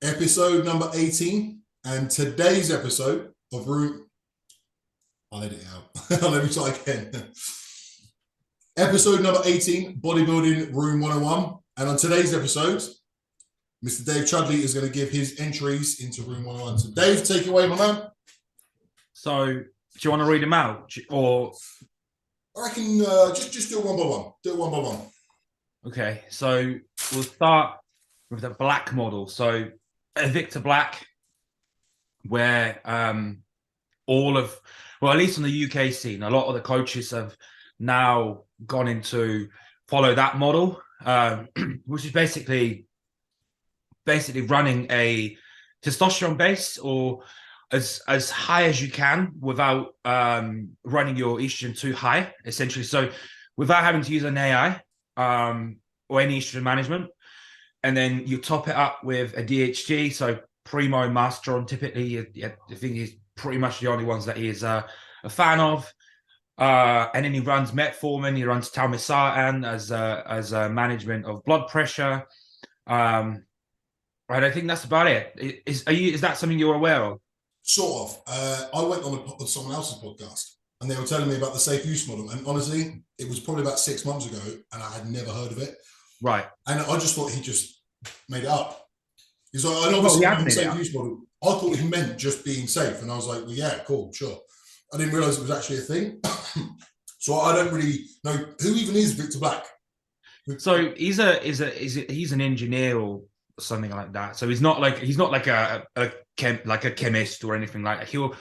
Episode number 18. And today's episode of Room... I'll edit it out. Let me try again. Episode number 18, Bodybuilding Room 101. And on today's episode, Mr. Dave Chudley is going to give his entries into Room 101. So Dave, take it away, my man. So, do you want to read them out? Or I reckon just do it one by one. Do it one by one. Okay, so we'll start with the black model. So Victor Black, where all of, well, at least on the UK scene, a lot of the coaches have now gone into follow that model, which is basically running a testosterone base or as high as you can without running your estrogen too high, essentially. So without having to use an AI or any estrogen management. And then you top it up with a DHG, so Primo and Masteron, typically, I think he's pretty much the only ones that he is a fan of. And then he runs metformin, he runs Talmisartan as a management of blood pressure. Right, I think that's about it. Is that something you're aware of? Sort of. I went on someone else's podcast and they were telling me about the safe use model. And honestly, it was probably about 6 months ago and I had never heard of it. Right. And I just thought he just made it up. He's like, I know the safe use model. I thought he meant just being safe. And I was like, well, yeah, cool, sure. I didn't realize it was actually a thing. So I don't really know who even is Victor Black. So he's an engineer or something like that. So he's not like a chemist or anything like that.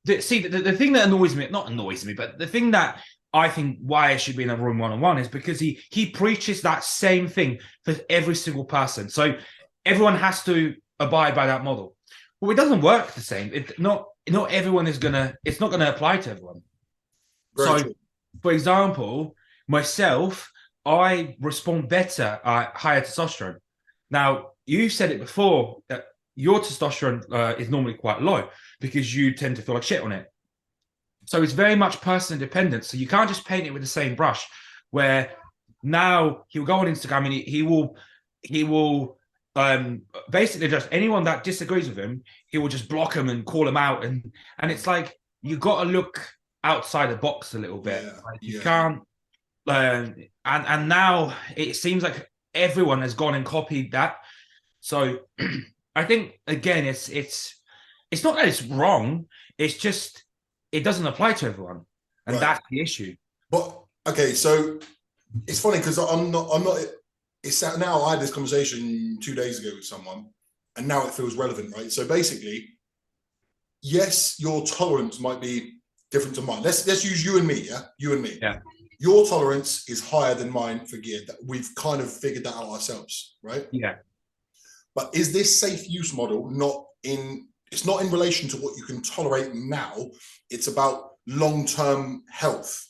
The thing that annoys me, not annoys me, but the thing that I think why it should be in a Room 101 is because he preaches that same thing for every single person. So everyone has to abide by that model. Well, it doesn't work the same. Not everyone is it's not gonna apply to everyone. Very true. For example, myself, I respond better at higher testosterone. Now, you said it before that your testosterone is normally quite low because you tend to feel like shit on it. So it's very much person dependent. So you can't just paint it with the same brush. Where now he'll go on Instagram and he will basically just anyone that disagrees with him, he will just block them and call them out. And it's like you got to look outside the box a little bit. Yeah, like you can't. And now it seems like everyone has gone and copied that. So I think again, it's not that it's wrong. It's just it doesn't apply to everyone, and that's the issue. But okay, so it's funny because I'm not. It's now I had this conversation 2 days ago with someone, and now it feels relevant, right? So basically, yes, your tolerance might be different to mine. Let's use you and me, yeah, you and me. Yeah. Your tolerance is higher than mine for gear. That we've kind of figured that out ourselves, right? Yeah. But is this safe use model it's not in relation to what you can tolerate now. It's about long-term health.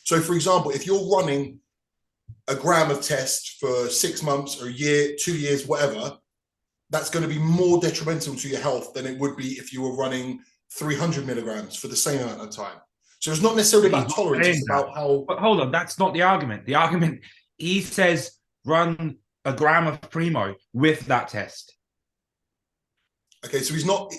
So for example, if you're running a gram of test for 6 months or a year, 2 years, whatever, that's going to be more detrimental to your health than it would be if you were running 300 milligrams for the same amount of time. So it's not necessarily about tolerance, it's about how... But hold on, that's not the argument. The argument, he says, run a gram of Primo with that test. Okay, so he's not...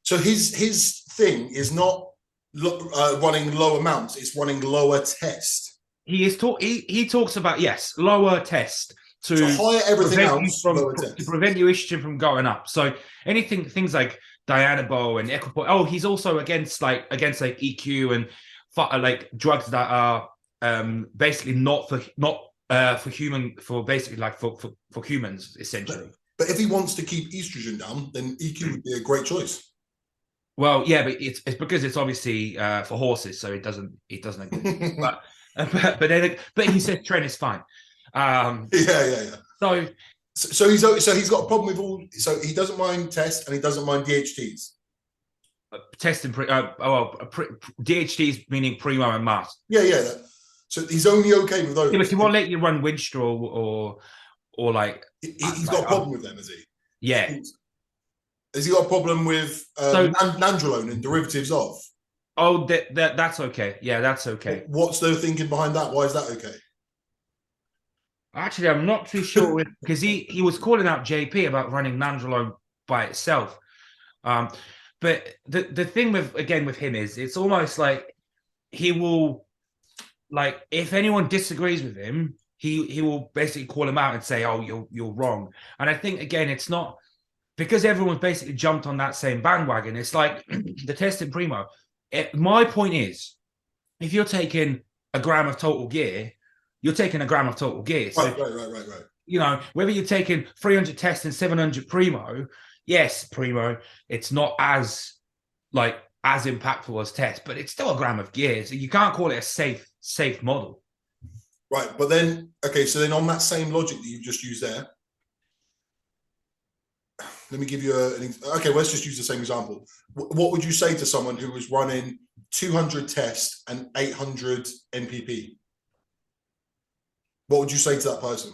So his thing is not running low amounts, it's running lower test. He talks about, yes, lower test to higher everything else, to prevent your estrogen from going up. So things like Dianabol and Equipoise. Oh, he's also against EQ and like drugs that are basically not for humans essentially. But if he wants to keep estrogen down, then EQ would be a great choice. Well, yeah, but it's because it's obviously for horses, so it doesn't. but he said tren is fine. Yeah. So he's got a problem with all. So he doesn't mind test and he doesn't mind DHTs. Test and DHTs meaning Primo and Mast. Yeah. So he's only okay with those. Yeah, but he won't let you run Winstrol or like. He's got a problem with them, has he? Yeah. Has he got a problem with nandrolone and derivatives of? Oh, that's okay. Yeah, that's okay. What's the thinking behind that? Why is that okay? Actually, I'm not too sure because he was calling out JP about running Nandrolone by itself. But the thing with him is it's almost like he will, like, if anyone disagrees with him, he will basically call him out and say, "Oh, you're wrong." And I think again, it's not because everyone's basically jumped on that same bandwagon. It's like the testing primo. My point is, if you're taking a gram of total gear, you're taking a gram of total gear. So, Right. you know, whether you're taking 300 tests and 700 primo, yes, primo, it's not as impactful as test, but it's still a gram of gear. So you can't call it a safe model. Right. But then, okay, so then on that same logic that you've just used there, let me give you okay, let's just use the same example. What would you say to someone who was running 200 tests and 800 NPP? What would you say to that person?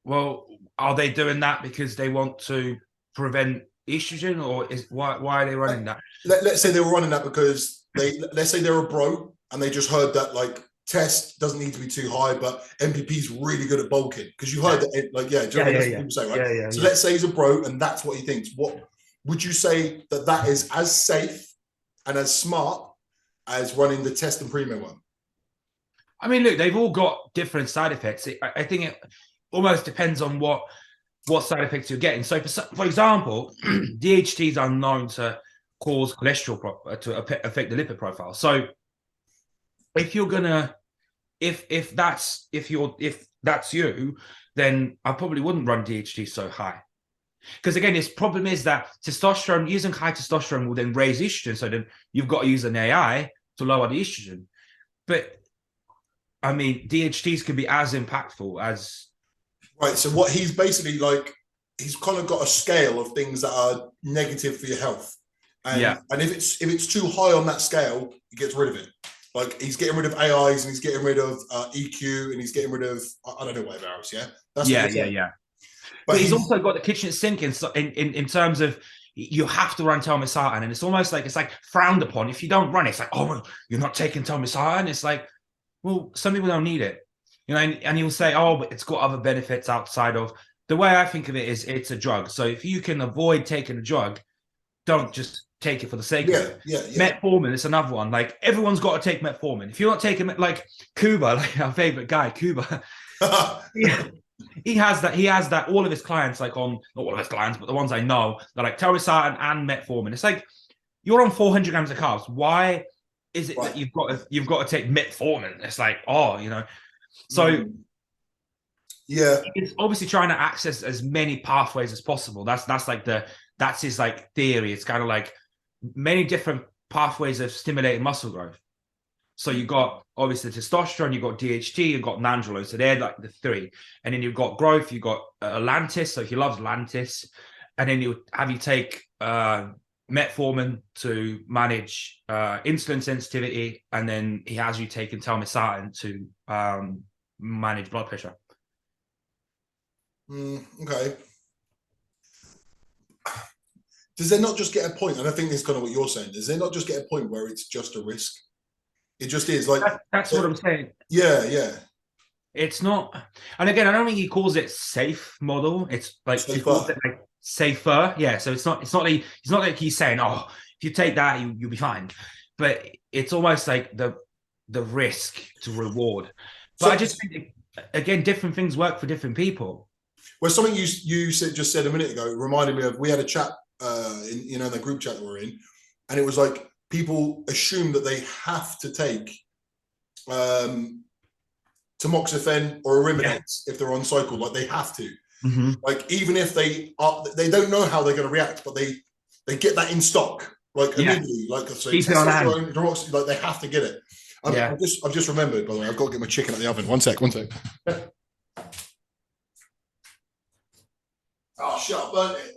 Well, are they doing that because they want to prevent estrogen, or why are they running that? Let's say they were running that because let's say they're a bro and they just heard that like test doesn't need to be too high, but NPP is really good at bulking because you heard that people say, right? So let's say he's a bro and that's what he thinks. What would you say that is as safe and as smart as running the test and primo one? I mean, look, they've all got different side effects. I think it almost depends on what side effects you're getting. So, for example, DHTs are known to cause cholesterol to affect the lipid profile. So, if you're gonna, if that's you, then I probably wouldn't run DHT so high. Because again, this problem is that testosterone, using high testosterone will then raise estrogen. So then you've got to use an AI to lower the estrogen. But I mean, DHTs can be as impactful as. Right. So what he's basically like, he's kind of got a scale of things that are negative for your health. And if it's too high on that scale, he gets rid of it. Like he's getting rid of AIs and he's getting rid of EQ and he's getting rid of I don't know whatever else. Yeah. That's But he's also got the kitchen sink in terms of you have to run telmisartan, and it's almost like it's like frowned upon if you don't run it. It's like, oh, you're not taking telmisartan. It's like, well, some people don't need it, you know. And he'll say, oh, but it's got other benefits outside of. The way I think of it is, it's a drug. So if you can avoid taking a drug, don't just take it for the sake of it. Metformin is another one. Like everyone's got to take metformin. If you're not taking like Cuba, like our favorite guy, Cuba. He has that. All of his clients, like not all of his clients, but the ones I know, they're like telmisartan and metformin. It's like you're on 400 grams of carbs. Why is it that you've got to take metformin? It's like, oh, you know. So it's obviously trying to access as many pathways as possible. That's his like theory. It's kind of like many different pathways of stimulating muscle growth. So you've got obviously testosterone, you've got DHT, you've got nandrolone. So they're like the three. And then you've got growth, you've got Lantus. So he loves Lantus. And then you take metformin to manage insulin sensitivity. And then he has you taking telmisartan to manage blood pressure. Okay. Does there not just get a point? And I think this is kind of what you're saying. Does there not just get a point where it's just a risk? It just is like that's what I'm saying. Yeah. It's not, and again, I don't think he calls it safe model. It's like safer. He calls it like safer. Yeah. So it's not like he's saying, oh, if you take that, you'll be fine. But it's almost like the risk to reward. But I just think again, different things work for different people. Well, something you just said a minute ago reminded me of, we had a chat in the group chat that we're in, and it was like, people assume that they have to take tamoxifen or Arimidex if they're on cycle. Like they have to. Mm-hmm. Like even if they don't know how they're going to react, but they get that in stock like immediately. Like so, testosterone, like they have to get it. I've just remembered. By the way, I've got to get my chicken at the oven. One sec. Oh, shut up! Burnt it.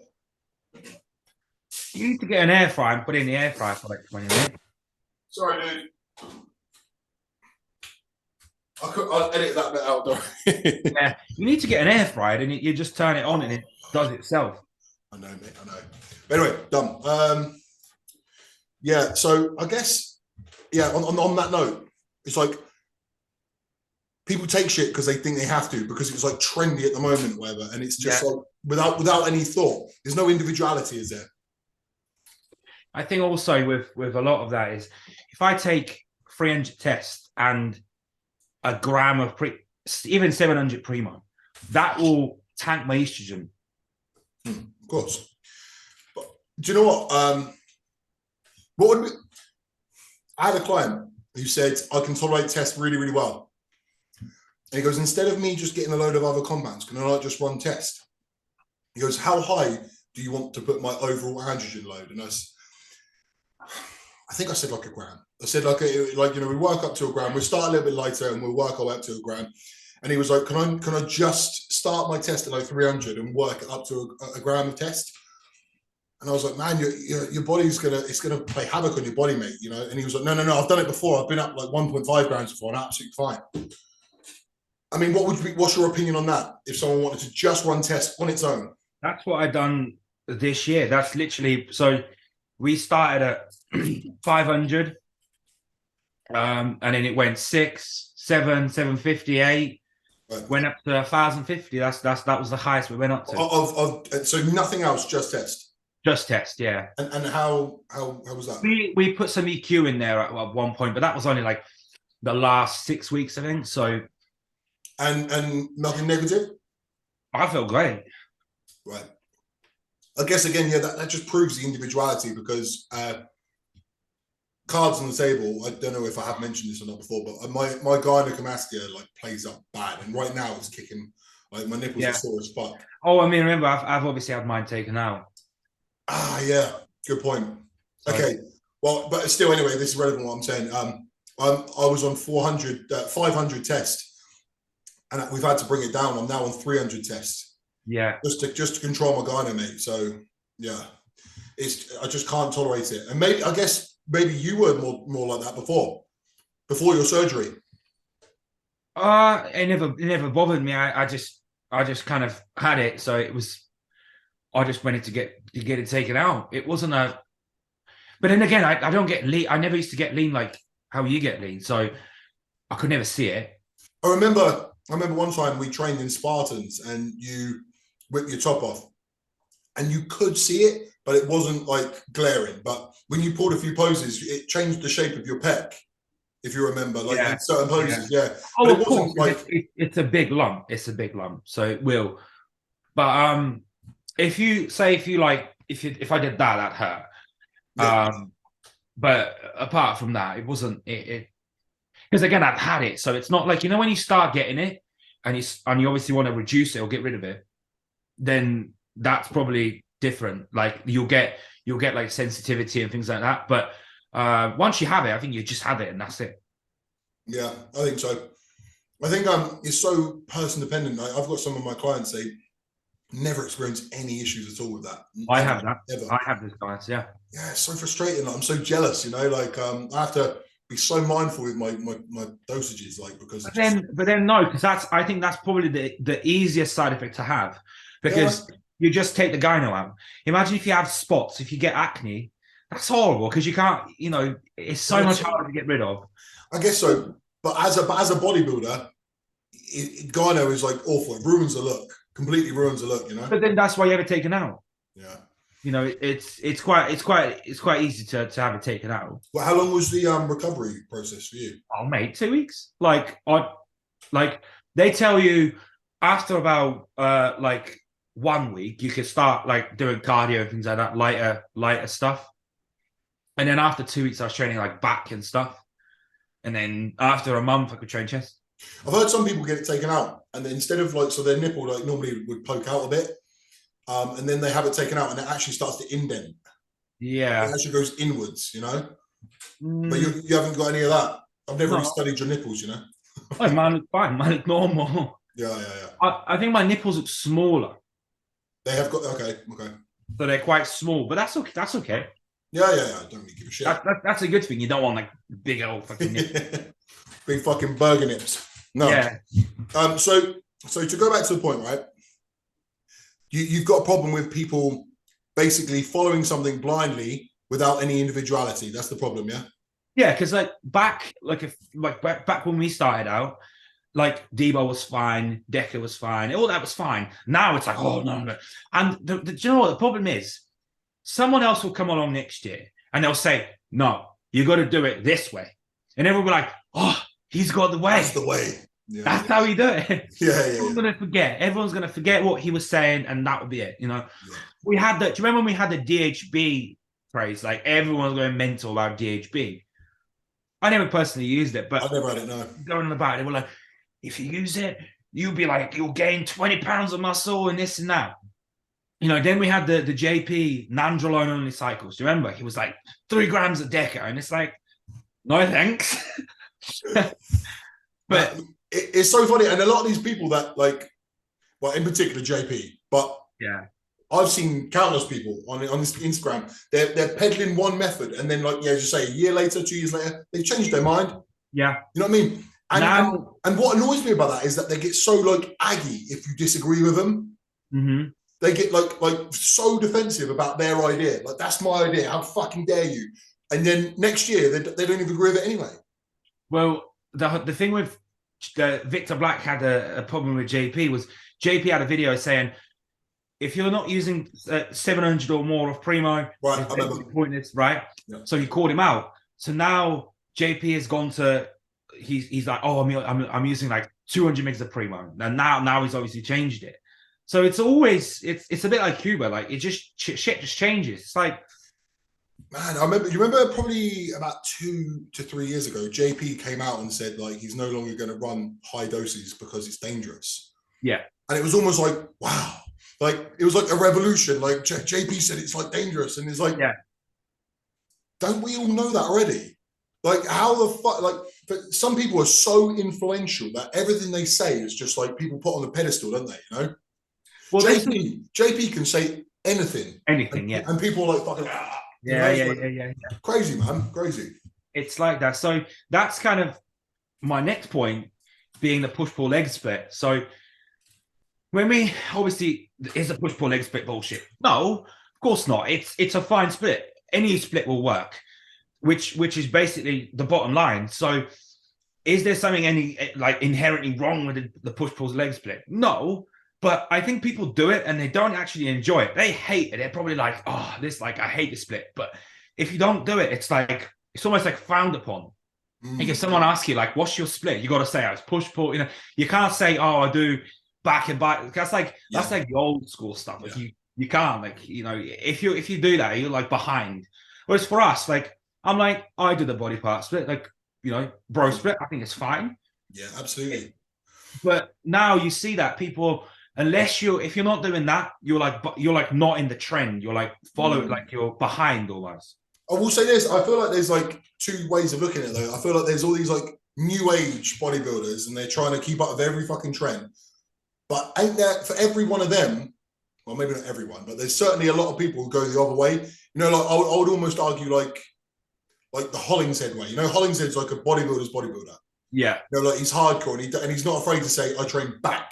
You need to get an air fryer and put it in the air fryer for like 20 minutes. Sorry, dude. I'll edit that bit out, though. Yeah, you need to get an air fryer and you just turn it on and it does itself. I know, mate. I know. But anyway, done. So I guess, on that note, it's like people take shit because they think they have to, because it's like trendy at the moment, or whatever, and it's just like without any thought. There's no individuality, is there? I think also with a lot of that is, if I take 300 tests and a gram of even 700 primo, that will tank my estrogen. Of course. But do you know what? Would I had a client who said, I can tolerate tests really, really well. And he goes, instead of me just getting a load of other compounds, can I not just run test? He goes, how high do you want to put my overall androgen load? And I think I said like a gram. I said like we work up to a gram. We start a little bit lighter and we'll work our way up to a gram. And he was like, can I just start my test at like 300 and work it up to a gram of test? And I was like, man, your body's gonna play havoc on your body, mate. You know. And he was like, no, I've done it before. I've been up like 1.5 grams before, and absolutely fine. I mean, what's your opinion on that? If someone wanted to just run test on its own? That's what I done this year. That's literally, so we started at 500, and then it went 6, 7, 758, right. Went up to 1,050. That was the highest we went up to. So nothing else, just test. Just test, yeah. And how was that? We put some EQ in there at one point, but that was only like the last 6 weeks, I think. So. And nothing negative? I feel great. Right. I guess again, yeah, that just proves the individuality, because cards on the table, I don't know if I have mentioned this or not before, but my gynecomastia like plays up bad, and right now it's kicking, like my nipples are sore as fuck. Oh, I mean, remember, I've obviously had mine taken out. Ah, yeah, good point. Okay, well, but still, anyway, this is relevant what I'm saying. I was on 500 tests, and we've had to bring it down. I'm now on 300 tests. Yeah. Just to control my gyno, mate. So yeah, I just can't tolerate it. And maybe you were more like that before your surgery. It never bothered me. I just kind of had it, so it was. I just wanted to get it taken out. It wasn't a. But then again, I don't get lean. I never used to get lean like how you get lean, so I could never see it. I remember one time we trained in Spartans, and you whip your top off, and you could see it, but it wasn't like glaring. But when you pulled a few poses, it changed the shape of your pec, if you remember, like in certain poses. Yeah. Oh, of course. Like it's a big lump. It's a big lump, so it will. But if I did that hurt. Yeah. But apart from that, it wasn't it. Because again, I've had it, so it's not like, when you start getting it, and you obviously want to reduce it or get rid of it, then that's probably different. Like you'll get like sensitivity and things like that. But once you have it, I think you just have it, and that's it. Yeah, I think so. I think it's so person dependent. I've got some of my clients say never experienced any issues at all with that. I have that. Ever. I have this clients. Yeah. Yeah, it's so frustrating. I'm so jealous. Like I have to be so mindful with my dosages, like, because. But then no, because I think that's probably the easiest side effect to have, because you just take the gyno out. Imagine if you have spots, if you get acne, that's horrible, because you can't. It's so much harder to get rid of. I guess so, but as a bodybuilder, gyno is like awful. It ruins the look. Completely ruins the look. But then that's why you have it taken out. Yeah. It's quite easy to have it taken out. Well, how long was the recovery process for you? Oh, mate, 2 weeks. Like they tell you after about 1 week you can start like doing cardio and things like that, lighter stuff. And then after 2 weeks I was training like back and stuff. And then after a month I could train chest. I've heard some people get it taken out, and then instead of so their nipple like normally would poke out a bit. And then they have it taken out, and it actually starts to indent. Yeah, it actually goes inwards, But you haven't got any of that. I've never really studied your nipples, Oh, mine look fine. Mine look normal. Yeah. I think my nipples look smaller. They have got okay. So they're quite small, but that's okay. That's okay. Yeah. I don't really give a shit. That's a good thing. You don't want like big old fucking nipples. Big fucking burger nips. No. Yeah. So to go back to the point, right? You've got a problem with people basically following something blindly without any individuality. That's the problem, yeah? Yeah, because back when we started out, like Debo was fine, Decker was fine, all that was fine. Now it's like, oh no. And do you know what the problem is? Someone else will come along next year and they'll say, no, you got to do it this way. And everyone will be like, oh, he's got the way. That's the way. Yeah, That's how he do it. Yeah. Everyone's gonna forget. Everyone's gonna forget what he was saying, and that would be it. Yeah. We had that. Do you remember when we had the DHB craze? Like everyone was going mental about DHB. I never personally used it, but I never had it. No. Going on about it, they were like, if you use it, you'll be like, you'll gain 20 pounds of muscle and this and that. Then we had the JP nandrolone only cycles. Do you remember? He was like 3 grams a deca, and it's like, no thanks. But it's so funny, and a lot of these people that in particular JP, but yeah, I've seen countless people on this Instagram. They're peddling one method, and then as you say, a year later, 2 years later, they've changed their mind. Yeah, you know what I mean. And what annoys me about that is that they get so aggy if you disagree with them. Mm-hmm. They get so defensive about their idea. Like, that's my idea. How fucking dare you? And then next year they don't even agree with it anyway. Well, the thing with Victor Black had a problem with JP was JP had a video saying, if you're not using 700 or more of Primo, right, it's pointless, right? Yeah. So he called him out. So now JP has gone to, he's like, oh, I'm using like 200 megs of Primo, and now he's obviously changed it. So it's always it's a bit like Cuba, like it just shit just changes. It's like, man, you remember probably about 2 to 3 years ago, JP came out and said he's no longer going to run high doses because it's dangerous. Yeah, and it was almost like, wow, it was like a revolution. JP said it's dangerous, and it's like, yeah, don't we all know that already? How the fuck? But some people are so influential that everything they say is just people put on a pedestal, don't they? Well, JP can say anything, yeah, and people are fucking. Yeah. Crazy, man, crazy. It's like that. So that's kind of my next point, being the push-pull leg split. So when we obviously, is a push-pull leg split bullshit? No, of course not. It's a fine split. Any split will work, which is basically the bottom line. So is there something inherently wrong with the push-pull leg split? No. But I think people do it and they don't actually enjoy it. They hate it. They're probably like, oh, I hate the split. But if you don't do it, it's almost frowned upon. Like if someone asks you, what's your split? You got to say, it's push pull. You can't say, oh, I do back and back. That's the old school stuff. You can't if you do that, you're behind. Whereas for us, I'm I do the body part split, bro split. I think it's fine. Yeah, absolutely. But now you see that people. If you're not doing that, you're not in the trend. You're following, you're behind almost. I will say this: I feel like there's 2 ways of looking at it. Though I feel like there's all these new age bodybuilders, and they're trying to keep up with every fucking trend. But ain't there for every one of them? Well, maybe not everyone, but there's certainly a lot of people who go the other way. I would almost argue like the Hollingshead way. Hollingshead's like a bodybuilder's bodybuilder. Yeah. He's hardcore, and he's not afraid to say, I train back.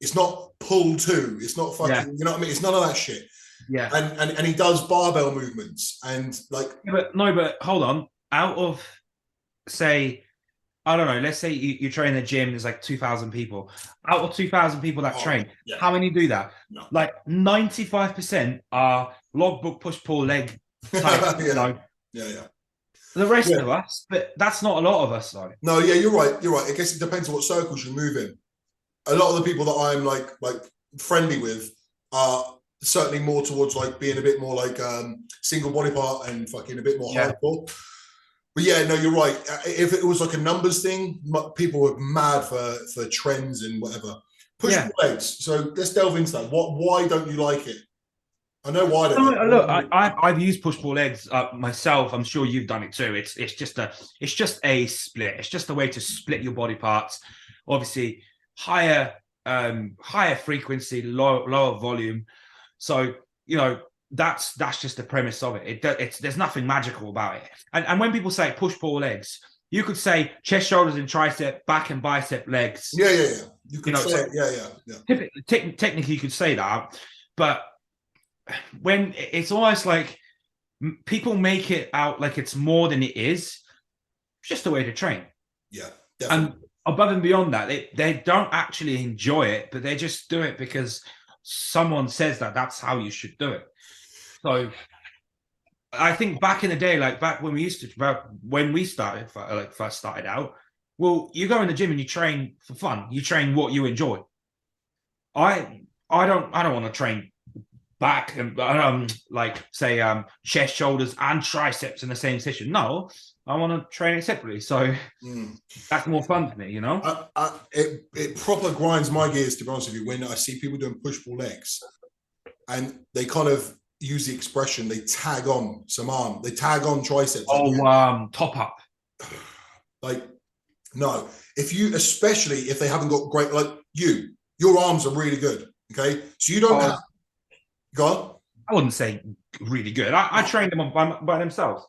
It's not pull two. It's not fucking, you know what I mean? It's none of that shit. Yeah. And he does barbell movements and but hold on. Out of, say, I don't know, let's say you train in a gym, there's 2,000 people. Out of 2,000 people that train, how many do that? No. 95% are logbook push-pull leg type, Yeah. The rest of us, but that's not a lot of us, though. No, yeah, you're right. I guess it depends on what circles you move in. A lot of the people that I'm friendly with are certainly more towards being a bit more single body part and fucking a bit more hardcore. But yeah, no, you're right. If it was a numbers thing, people were mad for trends and whatever. Push legs. So let's delve into that. Why don't you like it? I know why. Look, I've used push-pull legs myself. I'm sure you've done it too. It's just a split. It's just a way to split your body parts. Obviously, higher frequency, lower volume. So that's just the premise of it. There's nothing magical about it. And when people say push-pull legs, you could say chest, shoulders, and tricep, back and bicep legs. Yeah. You could say it. Technically, you could say that, but when it's almost people make it out like it's more than it is. It's just a way to train. Yeah, definitely. above and beyond that, they don't actually enjoy it, but they just do it because someone says that that's how you should do it. So I think back in the day, like back when we started, like first started out, well, you go in the gym and you train for fun. You train what you enjoy. I don't want to train back and like say chest, shoulders, and triceps in the same session. No, I want to train it separately. So that's more fun for me, you know. It proper grinds my gears, to be honest with you, when I see people doing push-pull legs, and they kind of use the expression, they tag on some arm, they tag on triceps. Oh, top up. Like, no, especially if they haven't got great, like your arms are really good. Okay, so you don't have. Go on. I wouldn't say really good. I trained them by themselves.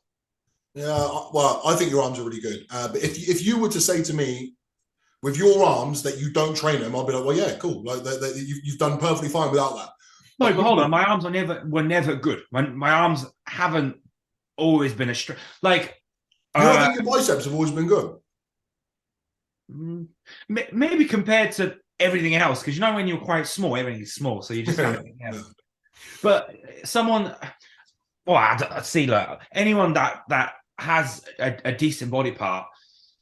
Yeah, well, I think your arms are really good. But if you were to say to me, with your arms, that you don't train them, I'll be like, well, yeah, cool. Like you've done perfectly fine without that. No, but hold on. My arms were never good. My arms haven't always been a strength. Like, you don't think your biceps have always been good? Maybe compared to everything else, because you know when you're quite small, everything is small, so you just kind of. Yeah. But someone, well, I see, like anyone that has a decent body part,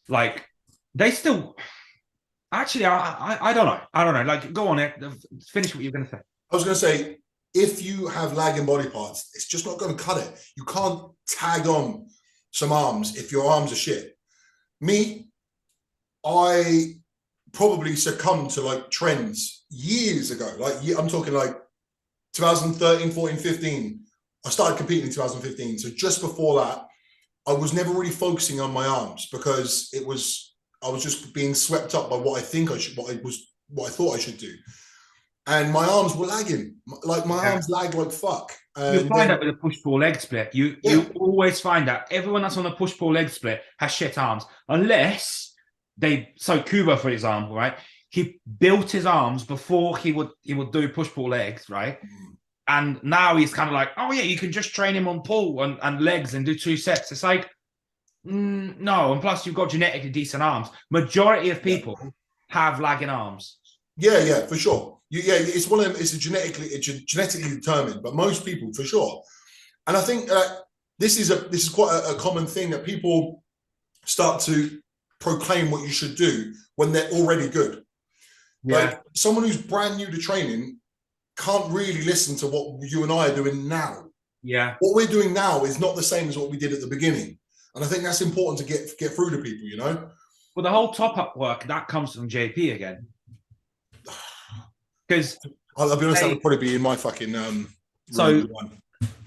like they still. Actually, I don't know. I don't know. Like, go on it. Finish what you're going to say. I was going to say, if you have lagging body parts, it's just not going to cut it. You can't tag on some arms if your arms are shit. Me, I probably succumbed to like trends years ago. Like, I'm talking like 2013, 14, 15. I started competing in 2015. So just before that, I was never really focusing on my arms because I was just being swept up by what I think I should, what I thought I should do. And my arms were lagging. Like my arms lag like fuck. You'll find that with a push-pull leg split. You always find that everyone that's on a push-pull leg split has shit arms. Unless so Kuba, for example, right? He built his arms before he would do push-pull legs, right? And now he's kind of like, oh yeah, you can just train him on pull and legs and do 2 sets. It's like, no. And plus you've got genetically decent arms. Majority of people have lagging arms. Yeah, for sure. It's one of them. It's genetically determined, but most people, for sure. And I think this is quite a common thing that people start to proclaim what you should do when they're already good. Yeah. Like someone who's brand new to training can't really listen to what you and I are doing now. Yeah. What we're doing now is not the same as what we did at the beginning. And I think that's important to get through to people, you know? Well, the whole top-up work, that comes from JP again. Because I'll be honest, that would probably be in my fucking so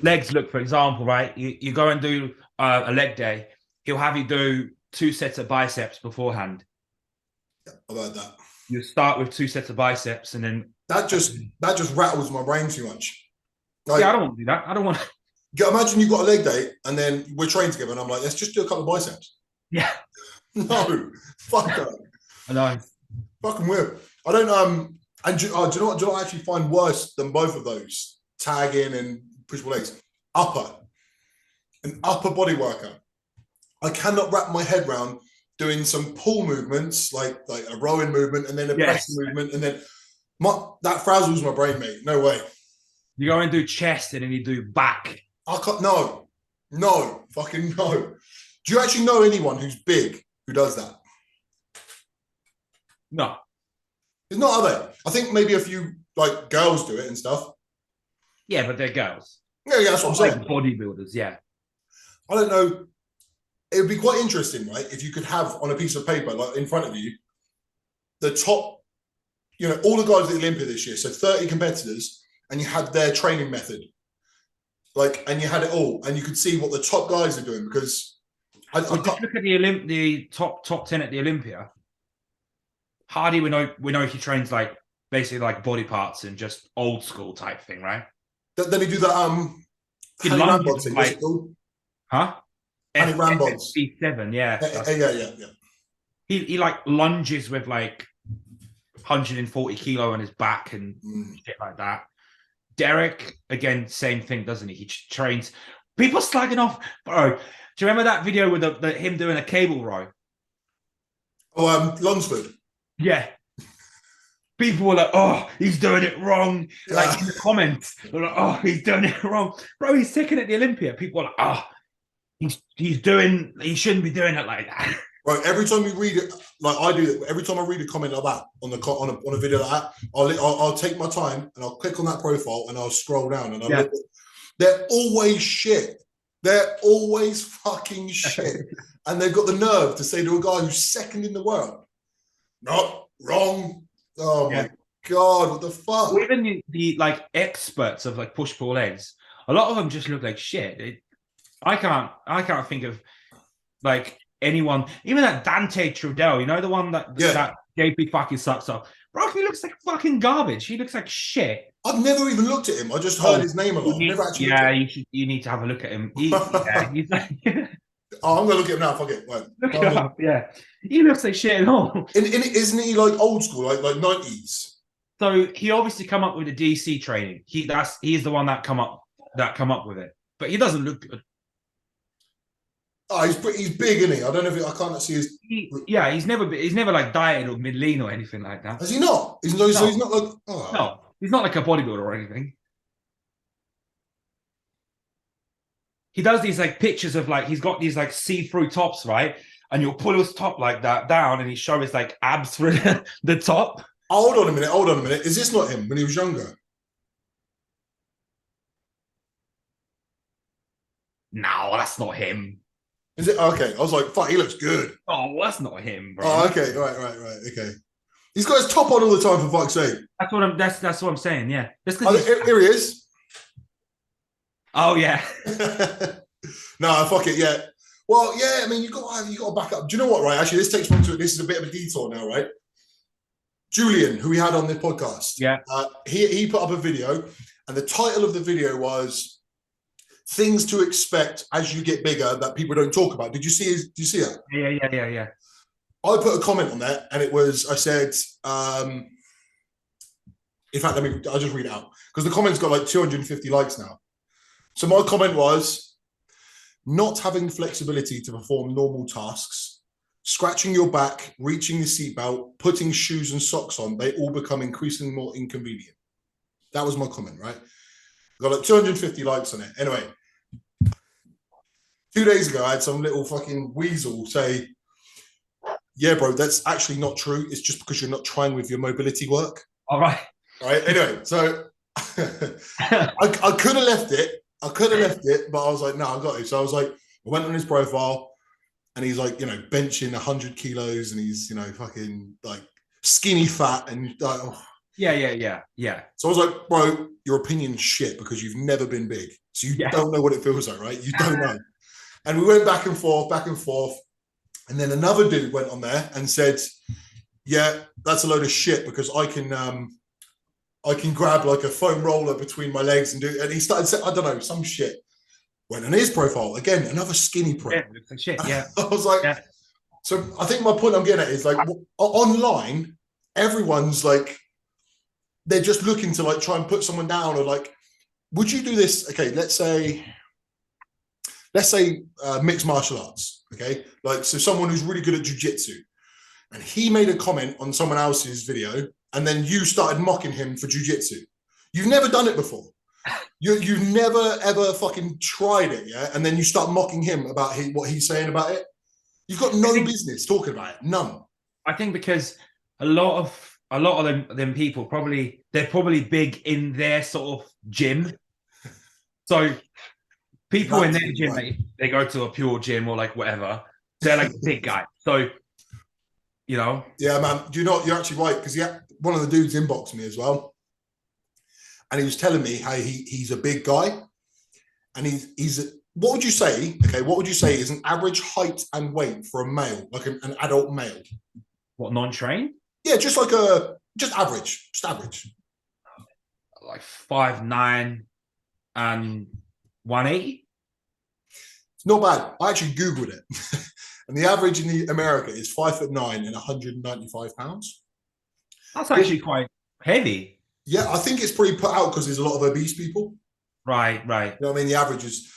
legs, look, for example, right? You go and do a leg day, he'll have you do 2 sets of biceps beforehand. Yeah, I've heard that. You start with 2 sets of biceps and then that just rattles my brain too much. Like, I don't want to do that. I don't want to imagine you've got a leg day and then we're training together and I'm like, let's just do a couple of biceps. Yeah. No, fuck that. I know. Fucking weird. I don't and do you know what I actually find worse than both of those? Tagging and push-pull legs. An upper body workout. I cannot wrap my head around doing some pull movements, like a rowing movement and then a pressing movement, and then that frazzles my brain, mate. No way. You go and do chest and then you do back. I can't. No, fucking no. Do you actually know anyone who's big who does that? No. It's not, are they? I think maybe a few like girls do it and stuff. Yeah, but they're girls. Yeah, that's what I'm saying. Like bodybuilders, yeah. I don't know. It would be quite interesting, right? If you could have on a piece of paper, like in front of you, the top, all the guys at the Olympia this year, so 30 competitors, and you had their training method. And you had it all, and you could see what the top guys are doing because just look at the top 10 at the Olympia. Hardy, we know he trains like basically like body parts and just old school type thing, right? Then he do that Rambod thing. What's it called? Huh? Rambods. FP7, yeah. Yeah. He like lunges with like 140 kilo on his back and shit like that. Derek, again, same thing, doesn't he? He trains. People slagging off, bro. Do you remember that video with him doing a cable row? Oh, Lunsford. Yeah. People were like, "Oh, he's doing it wrong." Like in the comments, they're like, "Oh, he's doing it wrong, bro. He's second at the Olympia." People are like, "Oh, he shouldn't be doing it like that." Right. Every time you read it, like I do, every time I read a comment like that on a video like that, I'll take my time and I'll click on that profile and I'll scroll down and I'll look. They're always shit. They're always fucking shit. And they've got the nerve to say to a guy who's second in the world, "Not wrong." Oh my God, what the fuck? Or even the like experts of like push-pull legs, a lot of them just look like shit. I can't think of like anyone, even that Dante Trudell, you know, the one that JP fucking sucks off. Bro, he looks like fucking garbage. He looks like shit. I've never even looked at him. I just heard his name a lot. You need to have a look at him. He's like, oh, I'm gonna look at him now. Fuck it. Right. Look it up. Yeah, he looks like shit at all. Isn't he like old school, like 90s? So he obviously come up with the DC training. He's the one that come up with it, but he doesn't look good. Oh, he's big, isn't he? I don't know if I can't see his. He's never like dieted or mid lean or anything like that. Has he not? He's not like. Oh. No, he's not like a bodybuilder or anything. He does these like pictures of like he's got these like see-through tops, right? And you'll pull his top like that down, and he shows his like abs through the top. Hold on a minute. Is this not him when he was younger? No, that's not him. Is it? Okay. I was like, fuck, he looks good. Oh, that's not him, bro. Oh, okay. Right. Okay. He's got his top on all the time, for fuck's sake. That's what I'm saying, yeah. Here he is. Oh, yeah. No, fuck it, yeah. Well, yeah, I mean, you got to back up. Do you know what, right? Actually, this takes me to, this is a bit of a detour now, right? Julian, who we had on the podcast. Yeah. He put up a video, and the title of the video was "Things to Expect as You Get Bigger That People Don't Talk About." Did you see that? Yeah. I put a comment on that, and I said, in fact, I'll just read it out, because the comment's got like 250 likes now. So my comment was, not having flexibility to perform normal tasks, scratching your back, reaching the seatbelt, putting shoes and socks on, they all become increasingly more inconvenient. That was my comment, right? Got like 250 likes on it. Anyway, 2 days ago, I had some little fucking weasel say, "Yeah, bro, that's actually not true. It's just because you're not trying with your mobility work." All right. Anyway, so I could have left it. But I was like, no, I got it. So I was like, I went on his profile, and he's like, benching 100 kilos, and he's, fucking like skinny fat, and like, oh. Yeah. So I was like, bro, your opinion's shit because you've never been big. So you don't know what it feels like, right? You don't know. And we went back and forth. And then another dude went on there and said, yeah, that's a load of shit because I can grab like a foam roller between my legs and he started saying, I don't know, some shit. Went on his profile, again, another skinny prick. Yeah, shit, yeah. I was like, So I think my point I'm getting at is like online, everyone's like, they're just looking to like try and put someone down, or like, would you do this? Okay, let's say mixed martial arts. Okay, like, so someone who's really good at jiu-jitsu, and he made a comment on someone else's video, and then you started mocking him for jiu-jitsu. You've never done it before. You've never ever fucking tried it, yeah. And then you start mocking him about what he's saying about it. You've got no business talking about it. None. I think because a lot of them people they're probably big in their sort of gym. So people in their gym, they go to a pure gym or like whatever. They're like big guy. So Yeah, man. Do you know what? You're actually right, because one of the dudes inboxed me as well, and he was telling me how he's a big guy, and he's what would you say? Okay, what would you say is an average height and weight for a male, like an adult male? What, non-trained? Yeah, just average. Like 5'9" and 180. It's not bad. I actually Googled it. And the average in America is 5'9" and 195 pounds. That's actually quite heavy. Yeah, I think it's pretty put out because there's a lot of obese people. Right. You know what I mean? The average is.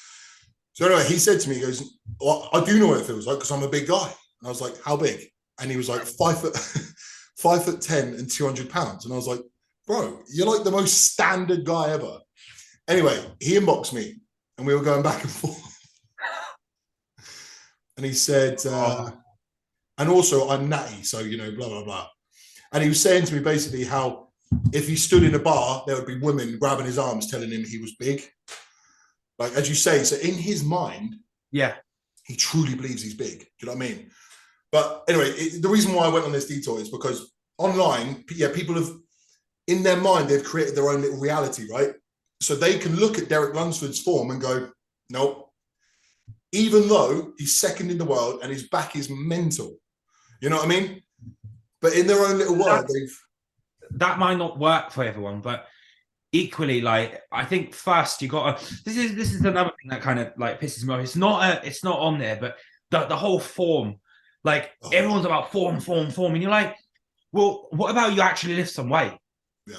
So anyway, he said to me, he goes, well, I do know what it feels like because I'm a big guy. And I was like, how big? and he was like 5', 5'10" and 200 pounds. And I was like, bro, you're like the most standard guy ever. Anyway, he inboxed me and we were going back and forth. And he said, and also I'm Natty, so, you know, blah, blah, blah. And he was saying to me basically how if he stood in a bar, there would be women grabbing his arms telling him he was big. Like, as you say, so in his mind, yeah, he truly believes he's big. Do you know what I mean? But anyway, the reason why I went on this detour is because online, yeah, people have, in their mind, they've created their own little reality, right? So they can look at Derek Lunsford's form and go, nope. Even though he's second in the world and his back is mental. You know what I mean? But in their own little world, that might not work for everyone, but equally, like, I think first you gotta, this is another thing that kind of like pisses me off. It's not on there, but the whole form, like everyone's about form, and you're like, well, what about you actually lift some weight? Yeah,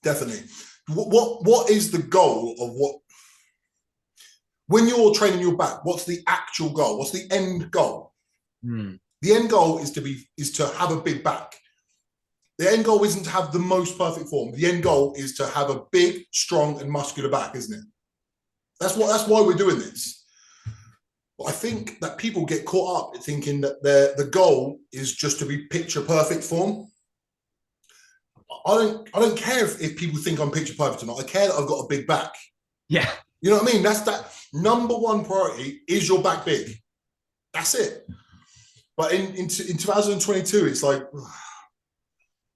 definitely. What is the goal of what, when you're training your back, what's the actual goal? What's the end goal? The end goal is to have a big back. The end goal isn't to have the most perfect form. The end goal is to have a big, strong, and muscular back, isn't it? That's why we're doing this. But I think that people get caught up thinking that the goal is just to be picture perfect form. I don't care if people think I'm picture perfect or not. I care that I've got a big back. Yeah. You know what I mean? That's that number one priority is your back big. That's it. But in 2022, it's like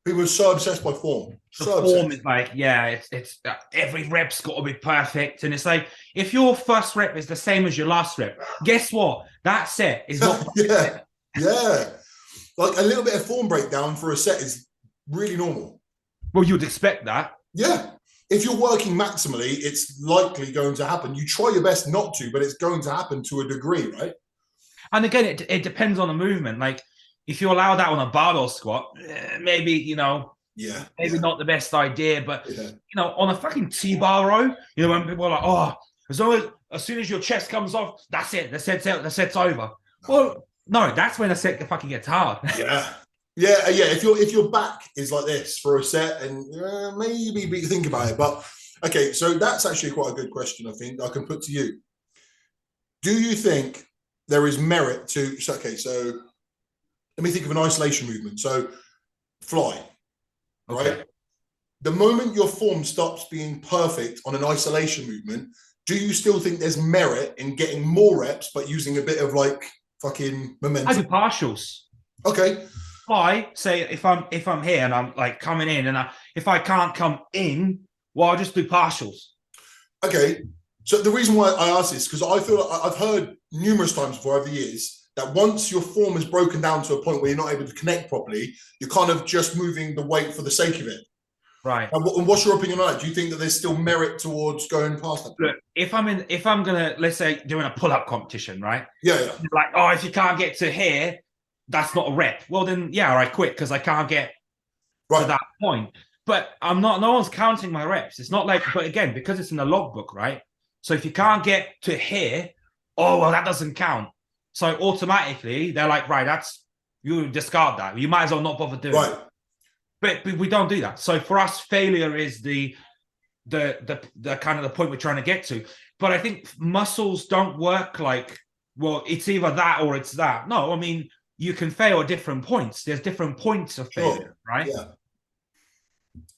people are so obsessed by form. Form is like, yeah, it's every rep's got to be perfect. And it's like, if your first rep is the same as your last rep, guess what? That set is not yeah. Like a little bit of form breakdown for a set is really normal. Well, you'd expect that. Yeah. If you're working maximally, it's likely going to happen. You try your best not to, but it's going to happen to a degree, right? And again, it depends on the movement. Like, if you allow that on a barbell squat, maybe, you know, maybe not the best idea. But, you know, on a fucking T-bar row, you know, when people are like, oh, as soon as your chest comes off, that's it. The set's over. Well, no, that's when the set fucking gets hard. Yeah. If your back is like this for a set, and maybe think about it. But okay, so that's actually quite a good question. I think I can put to you. Do you think there is merit to? So let me think of an isolation movement. So fly, right? The moment your form stops being perfect on an isolation movement, do you still think there's merit in getting more reps but using a bit of like fucking momentum? I do partials. Okay. Fly, say if I'm here and I'm like coming in, and if I can't come in, well, I'll just do partials. Okay. So the reason why I ask this, because I feel like I've heard numerous times before over the years that once your form is broken down to a point where you're not able to connect properly, you're kind of just moving the weight for the sake of it. Right. And what's your opinion on that? Do you think that there's still merit towards going past that? Look, if I'm gonna, let's say, doing a pull-up competition, right? Yeah. Like, oh, if you can't get to here, that's not a rep. Well, then, yeah, I quit because I can't get to that point. But no one's counting my reps. It's not like, but again, because it's in the logbook, right? So if you can't get to here, oh, well, that doesn't count. So automatically, they're like, right, you discard that. You might as well not bother doing it. But we don't do that. So for us, failure is the kind of the point we're trying to get to. But I think muscles don't work like, well, it's either that or it's that. No, I mean, you can fail at different points. There's different points of failure, right?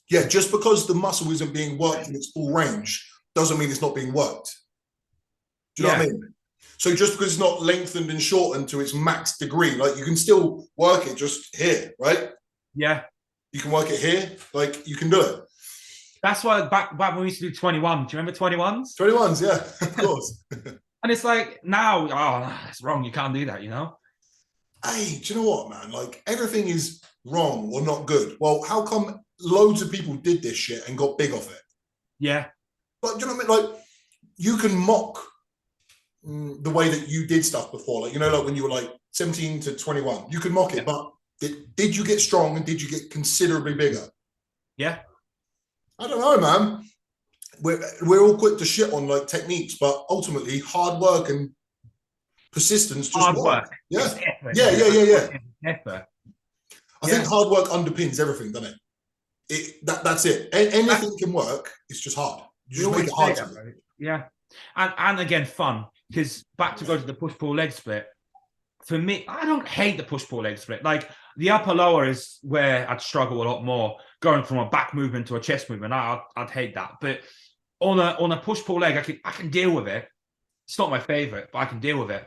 Yeah, just because the muscle isn't being worked in its full range doesn't mean it's not being worked. Do you know what I mean? So just because it's not lengthened and shortened to its max degree, like you can still work it just here, right? Yeah. You can work it here, like you can do it. That's why back when we used to do 21. Do you remember 21s? 21s, yeah, of course. And it's like now, oh, that's wrong. You can't do that, you know? Hey, do you know what, man? Like everything is wrong or not good. Well, how come loads of people did this shit and got big off it? Yeah. But do you know what I mean? Like you can mock the way that you did stuff before. Like, you know, like when you were like 17 to 21, you can mock it, but did you get strong and did you get considerably bigger? Yeah. I don't know, man. We're all quick to shit on like techniques, but ultimately hard work and persistence just hard work. Yeah. effort. I think hard work underpins everything, doesn't it? That's it. Anything can work. It's just hard. You just make it hard. Right? Yeah, and again, fun, because back to go to the push-pull leg split. For me, I don't hate the push-pull leg split. Like the upper lower is where I'd struggle a lot more. Going from a back movement to a chest movement, I'd hate that. But on a push-pull leg, I can deal with it. It's not my favorite, but I can deal with it.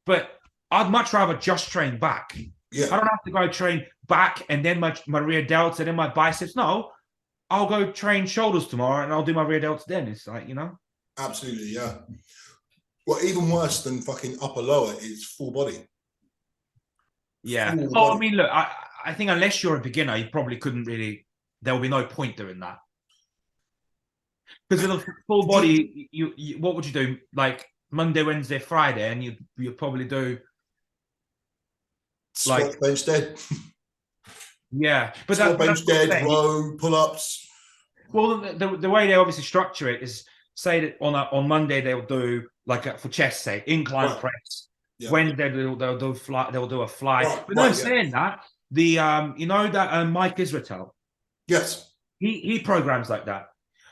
But I'd much rather just train back. Yeah. I don't have to go train back and then my rear delts and then my biceps. No, I'll go train shoulders tomorrow and I'll do my rear delts then. It's like, Absolutely, yeah. Well, even worse than fucking upper lower is full body. Yeah. I mean, look, I think unless you're a beginner, you probably couldn't really. There will be no point doing that. Because with a full body, you what would you do? Like Monday, Wednesday, Friday, and you probably do squat, bench, dead. Yeah, but squat, bench, dead, row, pull-ups. Well, the way they obviously structure it is, say that on Monday they'll do like for chest, say incline press. Yeah. Wednesday they'll do a fly. Right, but no, saying that the that Mike Israel. Yes. He programs like that.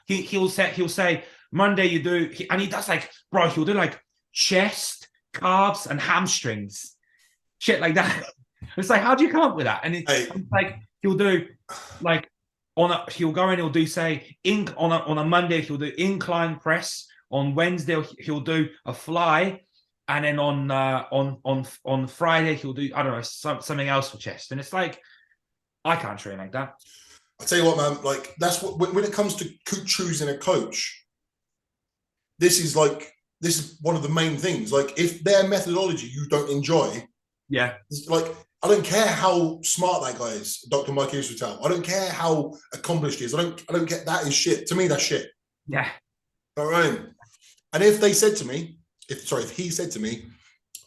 He'll say Monday you do, and he does like, bro, he'll do like chest, calves, and hamstrings, shit like that. It's like, how do you come up with that? And it's like he'll do like he'll go and he'll do say on a Monday he'll do incline press. On Wednesday he'll do a fly, and then on Friday he'll do, I don't know, something else for chest. And it's like, I can't train like that. I tell you what, man, like that's what, when it comes to choosing a coach, this is one of the main things. Like if their methodology you don't enjoy, it's like, I don't care how smart that guy is, Dr. Mike Israel. I don't care how accomplished he is. I don't get that is shit. To me, that's shit. Yeah. All right. And if he said to me,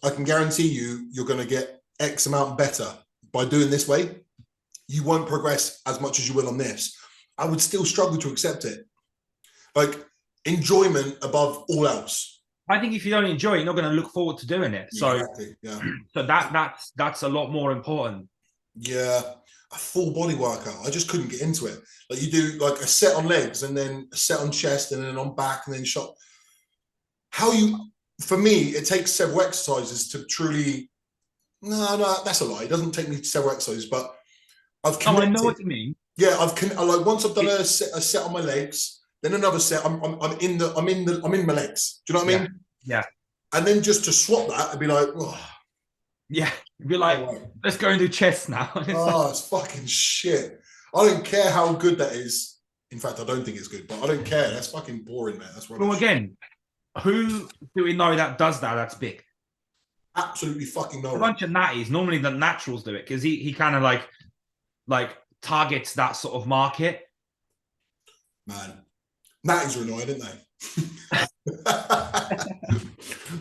I can guarantee you're going to get X amount better by doing this way, you won't progress as much as you will on this, I would still struggle to accept it. Like enjoyment above all else. I think if you don't enjoy it, you're not going to look forward to doing it. So, exactly, yeah. So that's a lot more important. Yeah, a full body workout, I just couldn't get into it. Like you do like a set on legs and then a set on chest and then on back and then shot. For me, it takes several exercises to truly. No, that's a lie. It doesn't take me several exercises, but I've connected. I know what you mean. Yeah, like once I've done a set on my legs, then another set. I'm in my legs. Do you know what I mean? Yeah. And then just to swap that, I'd be like, oh. Yeah, you'd be like, let's go and do chest now. It's fucking shit. I don't care how good that is. In fact, I don't think it's good, but I don't care. That's fucking boring, man. That's rubbish. Well, again, who do we know that does that? That's big. Absolutely fucking no one. A bunch of natties. Normally the naturals do it because he kind of like targets that sort of market. Man, natties are annoying, aren't they?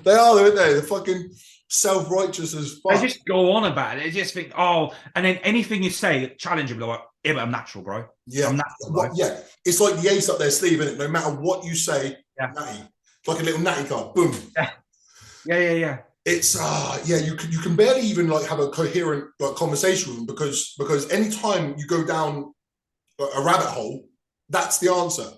They are, aren't they? They're fucking self-righteous as fuck. They just go on about it. They just think, and then anything you say, challenge them. Like, yeah, but I'm natural, bro. Yeah, I'm natural, bro. Yeah. It's like the ace up their sleeve, isn't it? No matter what you say, natty. It's like a little natty card. Boom. Yeah. It's you can barely even like have a coherent like conversation with them because anytime you go down a rabbit hole, that's the answer.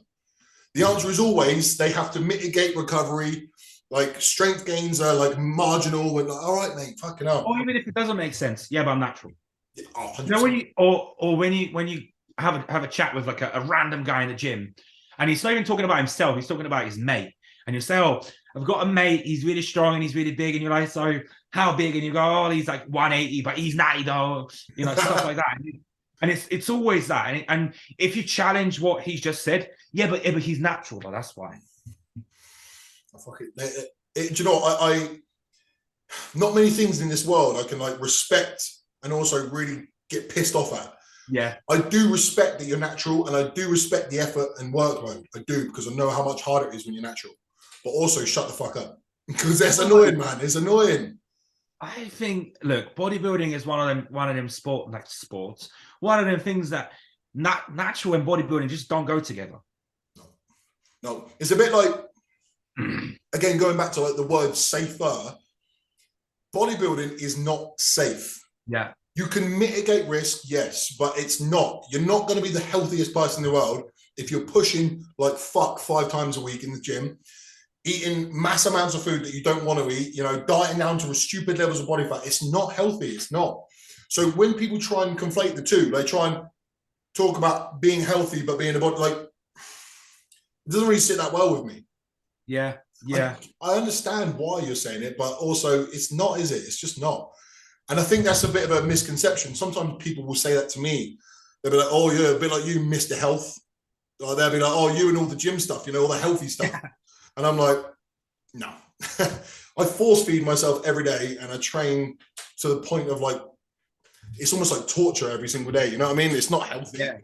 The answer is always they have to mitigate recovery, like strength gains are like marginal and like, all right, mate, fucking hell. Or even if it doesn't make sense, yeah, but I'm natural. Yeah, 100%. You know, when you have a chat with like a random guy in the gym, and he's not even talking about himself, he's talking about his mate, and you say, oh, I've got a mate, he's really strong and he's really big, and you're like, so how big? And you go, oh, he's like 180, but he's natty though, stuff like that. And it's always that. And if you challenge what he's just said, yeah, but he's natural, but that's why. Fuck it. Do you know what? I not many things in this world I can like respect and also really get pissed off at. Yeah. I do respect that you're natural, and I do respect the effort and workload. I do, because I know how much harder it is when you're natural. But also shut the fuck up. Because that's annoying, man. It's annoying. I think, look, bodybuilding is one of them sports. One of them things that natural and bodybuilding just don't go together. No. It's a bit like, again, going back to like the word safer, bodybuilding is not safe. Yeah. You can mitigate risk, yes, but it's not. You're not going to be the healthiest person in the world if you're pushing like fuck 5 times a week in the gym, eating mass amounts of food that you don't want to eat, dieting down to stupid levels of body fat. It's not healthy. It's not. So when people try and conflate the two, they try and talk about being healthy but being a body, like, it doesn't really sit that well with me. Yeah. I understand why you're saying it, but also it's not, is it? It's just not. And I think that's a bit of a misconception. Sometimes people will say that to me. They'll be like, oh, yeah, a bit like you, Mr. Health. Or they'll be like, oh, you and all the gym stuff, all the healthy stuff. And I'm like, no. I force feed myself every day and I train to the point of like, it's almost like torture every single day. You know what I mean? It's not healthy. Yeah.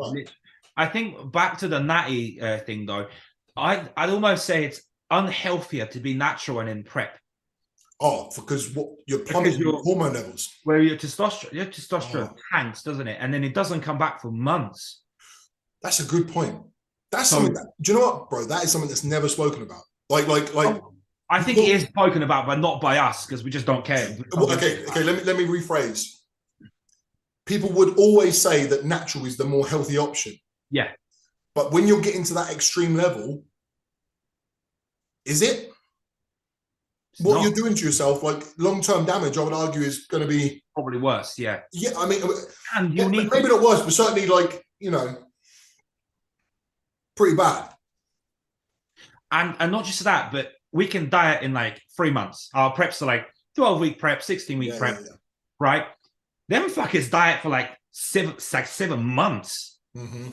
I think back to the Natty thing, though, I'd almost say it's unhealthier to be natural and in prep. Oh, because what you're plummeting your hormone levels. Where your testosterone tanks, doesn't it? And then it doesn't come back for months. That's a good point. That's something that, do you know what, bro? That is something that's never spoken about. Like. I think it is spoken about, but not by us because we just don't care. Okay. Let me rephrase. People would always say that natural is the more healthy option. Yeah. But when you're getting to that extreme level, is it? What you're doing to yourself, like long-term damage, I would argue is going to be probably worse. Yeah. Yeah, I mean, and you need maybe not worse, but certainly like, pretty bad. And not just that, but we can diet in like 3 months. Our preps are like 12-week prep, 16-week prep, right? Them fuckers diet for like 7 months. Mm-hmm.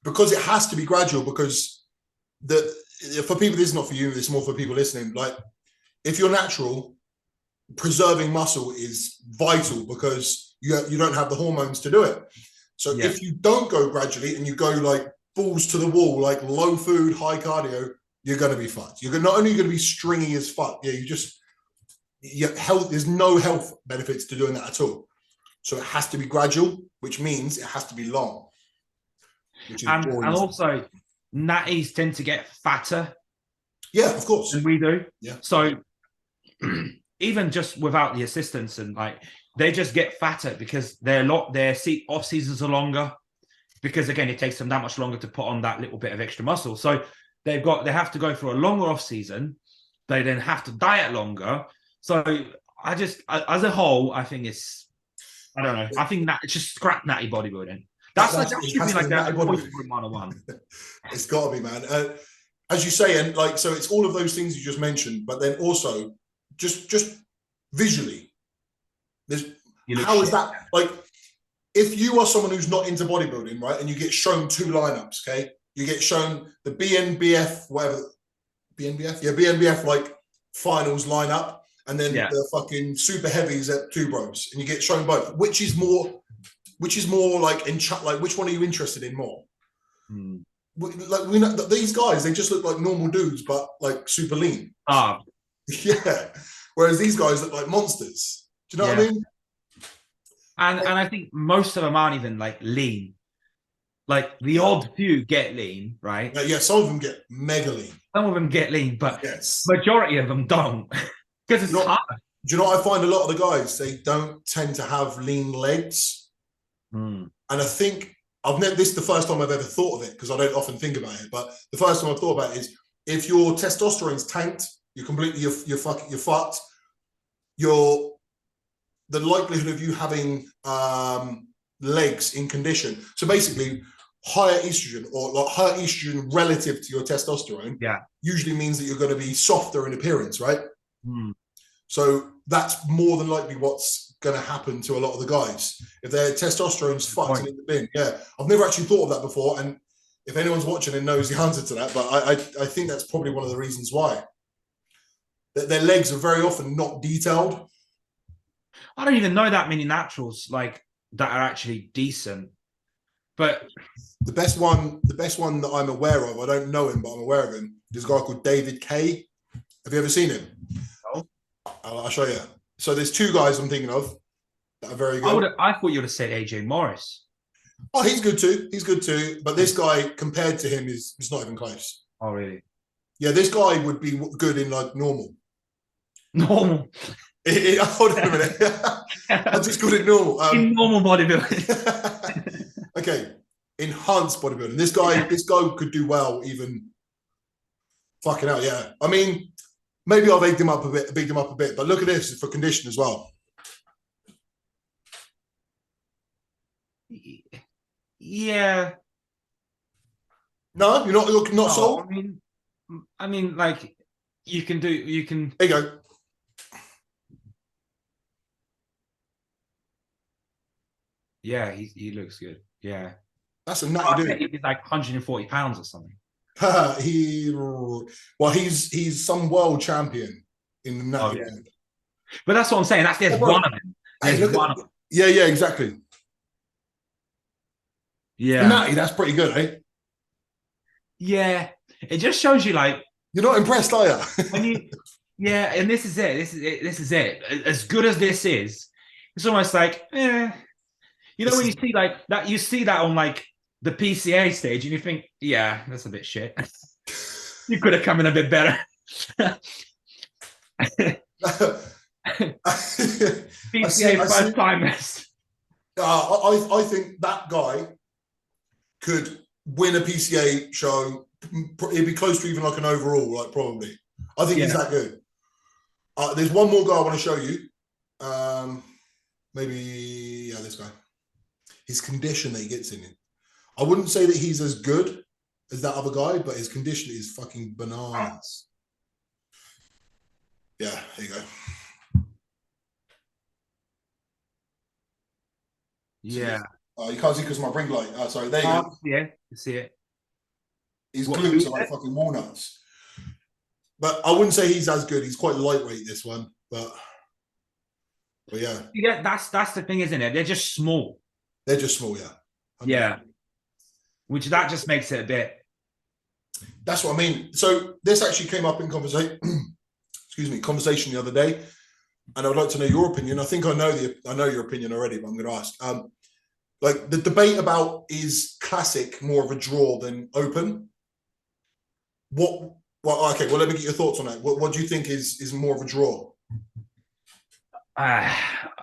Because it has to be gradual, because for people, this is not for you, it's more for people listening. Like, if you're natural, preserving muscle is vital because you don't have the hormones to do it. So if you don't go gradually and you go like balls to the wall, like low food, high cardio, you're going to be fucked. You're not only going to be stringy as fuck, there's no health benefits to doing that at all. So it has to be gradual, which means it has to be long. And also, natties tend to get fatter. Yeah, of course. Than we do. Yeah. So even just without the assistance, and like they just get fatter because their off seasons are longer, because again it takes them that much longer to put on that little bit of extra muscle. So they have to go through a longer off season. They then have to diet longer. So as a whole, I think I don't know. I think that it's just scrap natty bodybuilding. That should be like that 101. It's got to be, man. As you say, and like, so it's all of those things you just mentioned, but then also just visually, how is that? Like, if you are someone who's not into bodybuilding, right, and you get shown 2 lineups, okay, you get shown the BNBF, whatever, BNBF like finals lineup, and then the fucking super heavies at 2 bros, and you get shown both. Which is more like which one are you interested in more? Like, we know that these guys, they just look like normal dudes, but like super lean. Yeah. Whereas these guys look like monsters. Do you know what I mean? And I think most of them aren't even like lean. Like the odd few get lean, right? Yeah, some of them get mega lean. Some of them get lean, but majority of them don't. Because it's hard. Do you know what I find? A lot of the guys, they don't tend to have lean legs. And I think this is the first time I've ever thought of it, because I don't often think about it, but the first time I've thought about it is, if your testosterone's tanked, you're fucked. The likelihood of you having legs in condition. So basically, higher estrogen, or like higher estrogen relative to your testosterone, usually means that you're going to be softer in appearance, right? So that's more than likely what's going to happen to a lot of the guys if their testosterone's fucked in the bin. Yeah, I've never actually thought of that before, and if anyone's watching and knows the answer to that, but I think that's probably one of the reasons why. Their legs are very often not detailed. I don't even know that many naturals like that are actually decent. But the best one that I'm aware of, I don't know him, but I'm aware of him. There's a guy called David Kay. Have you ever seen him? No. I'll show you. So there's 2 guys I'm thinking of that are very good. I thought you would have said AJ Morris. Oh, he's good too. But this guy, compared to him, is not even close. Oh, really? Yeah, this guy would be good in like normal. Normal. Hold on a minute. I just called it normal. In normal bodybuilding. Okay, enhanced bodybuilding. This guy could do well even. Fucking hell, yeah. I mean, maybe I've bigged him up a bit, but look at this for condition as well. Yeah. No, you're not sold. I mean, like you can. There you go. Yeah, he looks good. Yeah, that's a nutty dude. He's like 140 pounds or something. He's some world champion in the Natty. Yeah. But that's what I'm saying. There's one of them. Yeah, exactly. Yeah, Natty, that's pretty good, eh? Yeah, it just shows you like you're not impressed, are you? when you, yeah, and this is it. This is it. As good as this is, it's almost like, when you see like that, you see that on like the PCA stage, and you think, yeah, that's a bit shit. You could have come in a bit better. PCA first timers. I think that guy could win a PCA show. It'd be close to even like an overall, like probably. I think he's that good. There's one more guy I want to show you. Maybe this guy. His condition that he gets in. I wouldn't say that he's as good as that other guy, but his condition is fucking bananas. Yeah, there you go. Yeah. You can't see because my ring light. Sorry, there you go. Yeah, you see it. His glutes are like fucking walnuts. But I wouldn't say he's as good. He's quite lightweight, this one. But yeah. Yeah, that's the thing, isn't it? They're just small. They're just small, yeah. Yeah. Which that just makes it a bit. That's what I mean. So this actually came up in conversation the other day. And I would like to know your opinion. I think I know your opinion already, but I'm going to ask. Like the debate about is classic more of a draw than open? Well, let me get your thoughts on that. What do you think is more of a draw?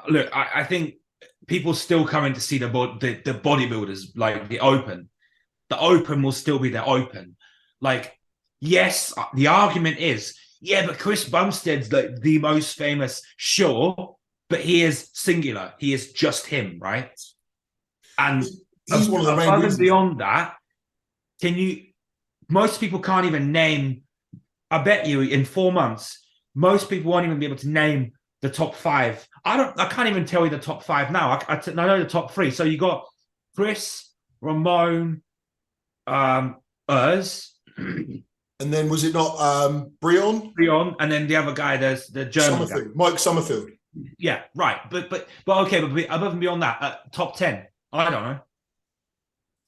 Look, I think people still coming to see the bodybuilders, like the open. The open will still be the open. Like, yes, the argument is, yeah, but Chris Bumstead's like the most famous, sure, but he is singular. He is just him, right? And he's one of the main reasons. Beyond that, most people can't even name, I bet you in 4 months, most people won't even be able to name the top 5. I can't even tell you the top 5 now. I know the top 3. So you got Chris, Ramon, Urs. And then was it not Breon? Breon, and then the other guy, there's the German guy. Mike Summerfield. Yeah, right. But okay, but above and beyond that, top 10. I don't know.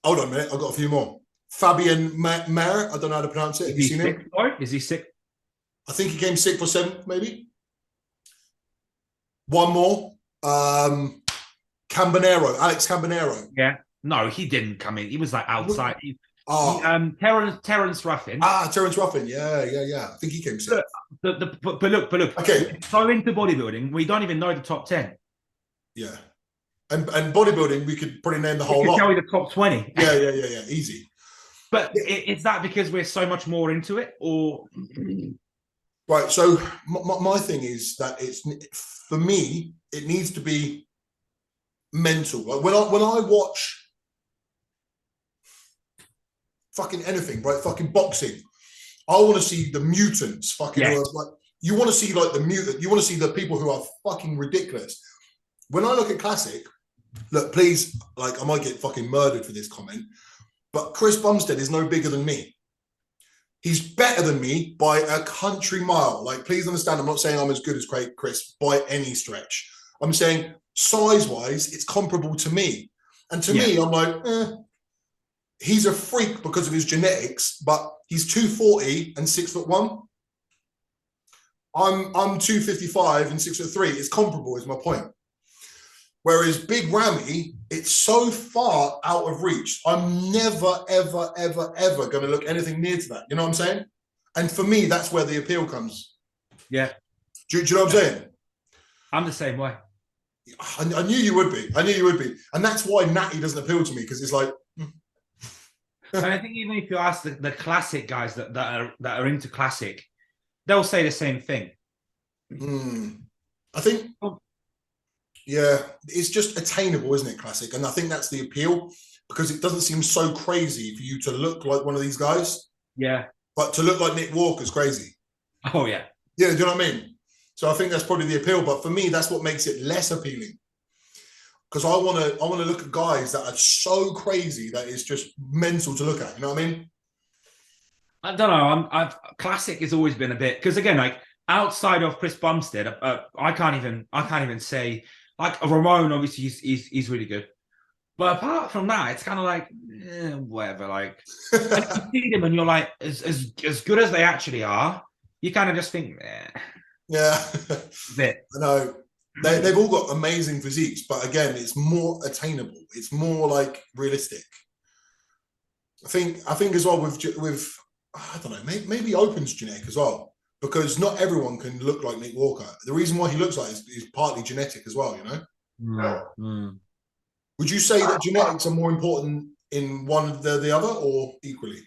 Hold on a minute, I've got a few more. Fabian Mayer, I don't know how to pronounce it. Have you seen him? Is he sick? I think he came 6th or 7th, maybe. One more. Cambanero, Alex Cambanero. Yeah. No, he didn't come in. He was like outside. Terence Ruffin. Terence Ruffin. Yeah. I think he came 6th. But look. Okay. So into bodybuilding, we don't even know the top 10. Yeah. And bodybuilding, we could probably name the whole lot. Tell you the top 20. Yeah. Easy. But is that because we're so much more into it, or? Right. So my thing is that for me, it needs to be mental. Like when I watch fucking anything, right? Fucking boxing, I want to see the mutants. Fucking like you want to see like the mutant. You want to see the people who are fucking ridiculous. When I look at classic, look, please, like I might get fucking murdered for this comment, but Chris Bumstead is no bigger than me. He's better than me by a country mile. Like, please understand, I'm not saying I'm as good as Chris by any stretch. I'm saying size-wise, it's comparable to me. And to me, I'm like, he's a freak because of his genetics, but he's 240 and 6'1". I'm 255 and 6'3". It's comparable, is my point. Whereas Big Ramy, it's so far out of reach. I'm never, ever, ever, ever going to look anything near to that. You know what I'm saying? And for me, that's where the appeal comes. Yeah. Do you know what I'm saying? I'm the same way. I knew you would be. I knew you would be. And that's why Natty doesn't appeal to me, because it's like... And I think even if you ask the classic guys that are into classic, they'll say the same thing. I think, yeah, it's just attainable, isn't it, classic? And I think that's the appeal, because it doesn't seem so crazy for you to look like one of these guys. Yeah. But to look like Nick Walker's crazy. Oh, yeah. Yeah, do you know what I mean? So I think that's probably the appeal. But for me, that's what makes it less appealing. Because I want to look at guys that are so crazy that it's just mental to look at. You know what I mean? I don't know. Classic has always been a bit, because again, like outside of Chris Bumstead, I can't even say, like Ramon. Obviously, he's really good. But apart from that, it's kind of like whatever. Like you see them and you're like, as good as they actually are, you kind of just think, yeah, bit. I know. They've all got amazing physiques, but again, it's more attainable. It's more like realistic. I think as well with I don't know, maybe Open's genetic as well, because not everyone can look like Nick Walker. The reason why he looks like is partly genetic as well, you know. Would you say that genetics are more important in one than the other, or equally?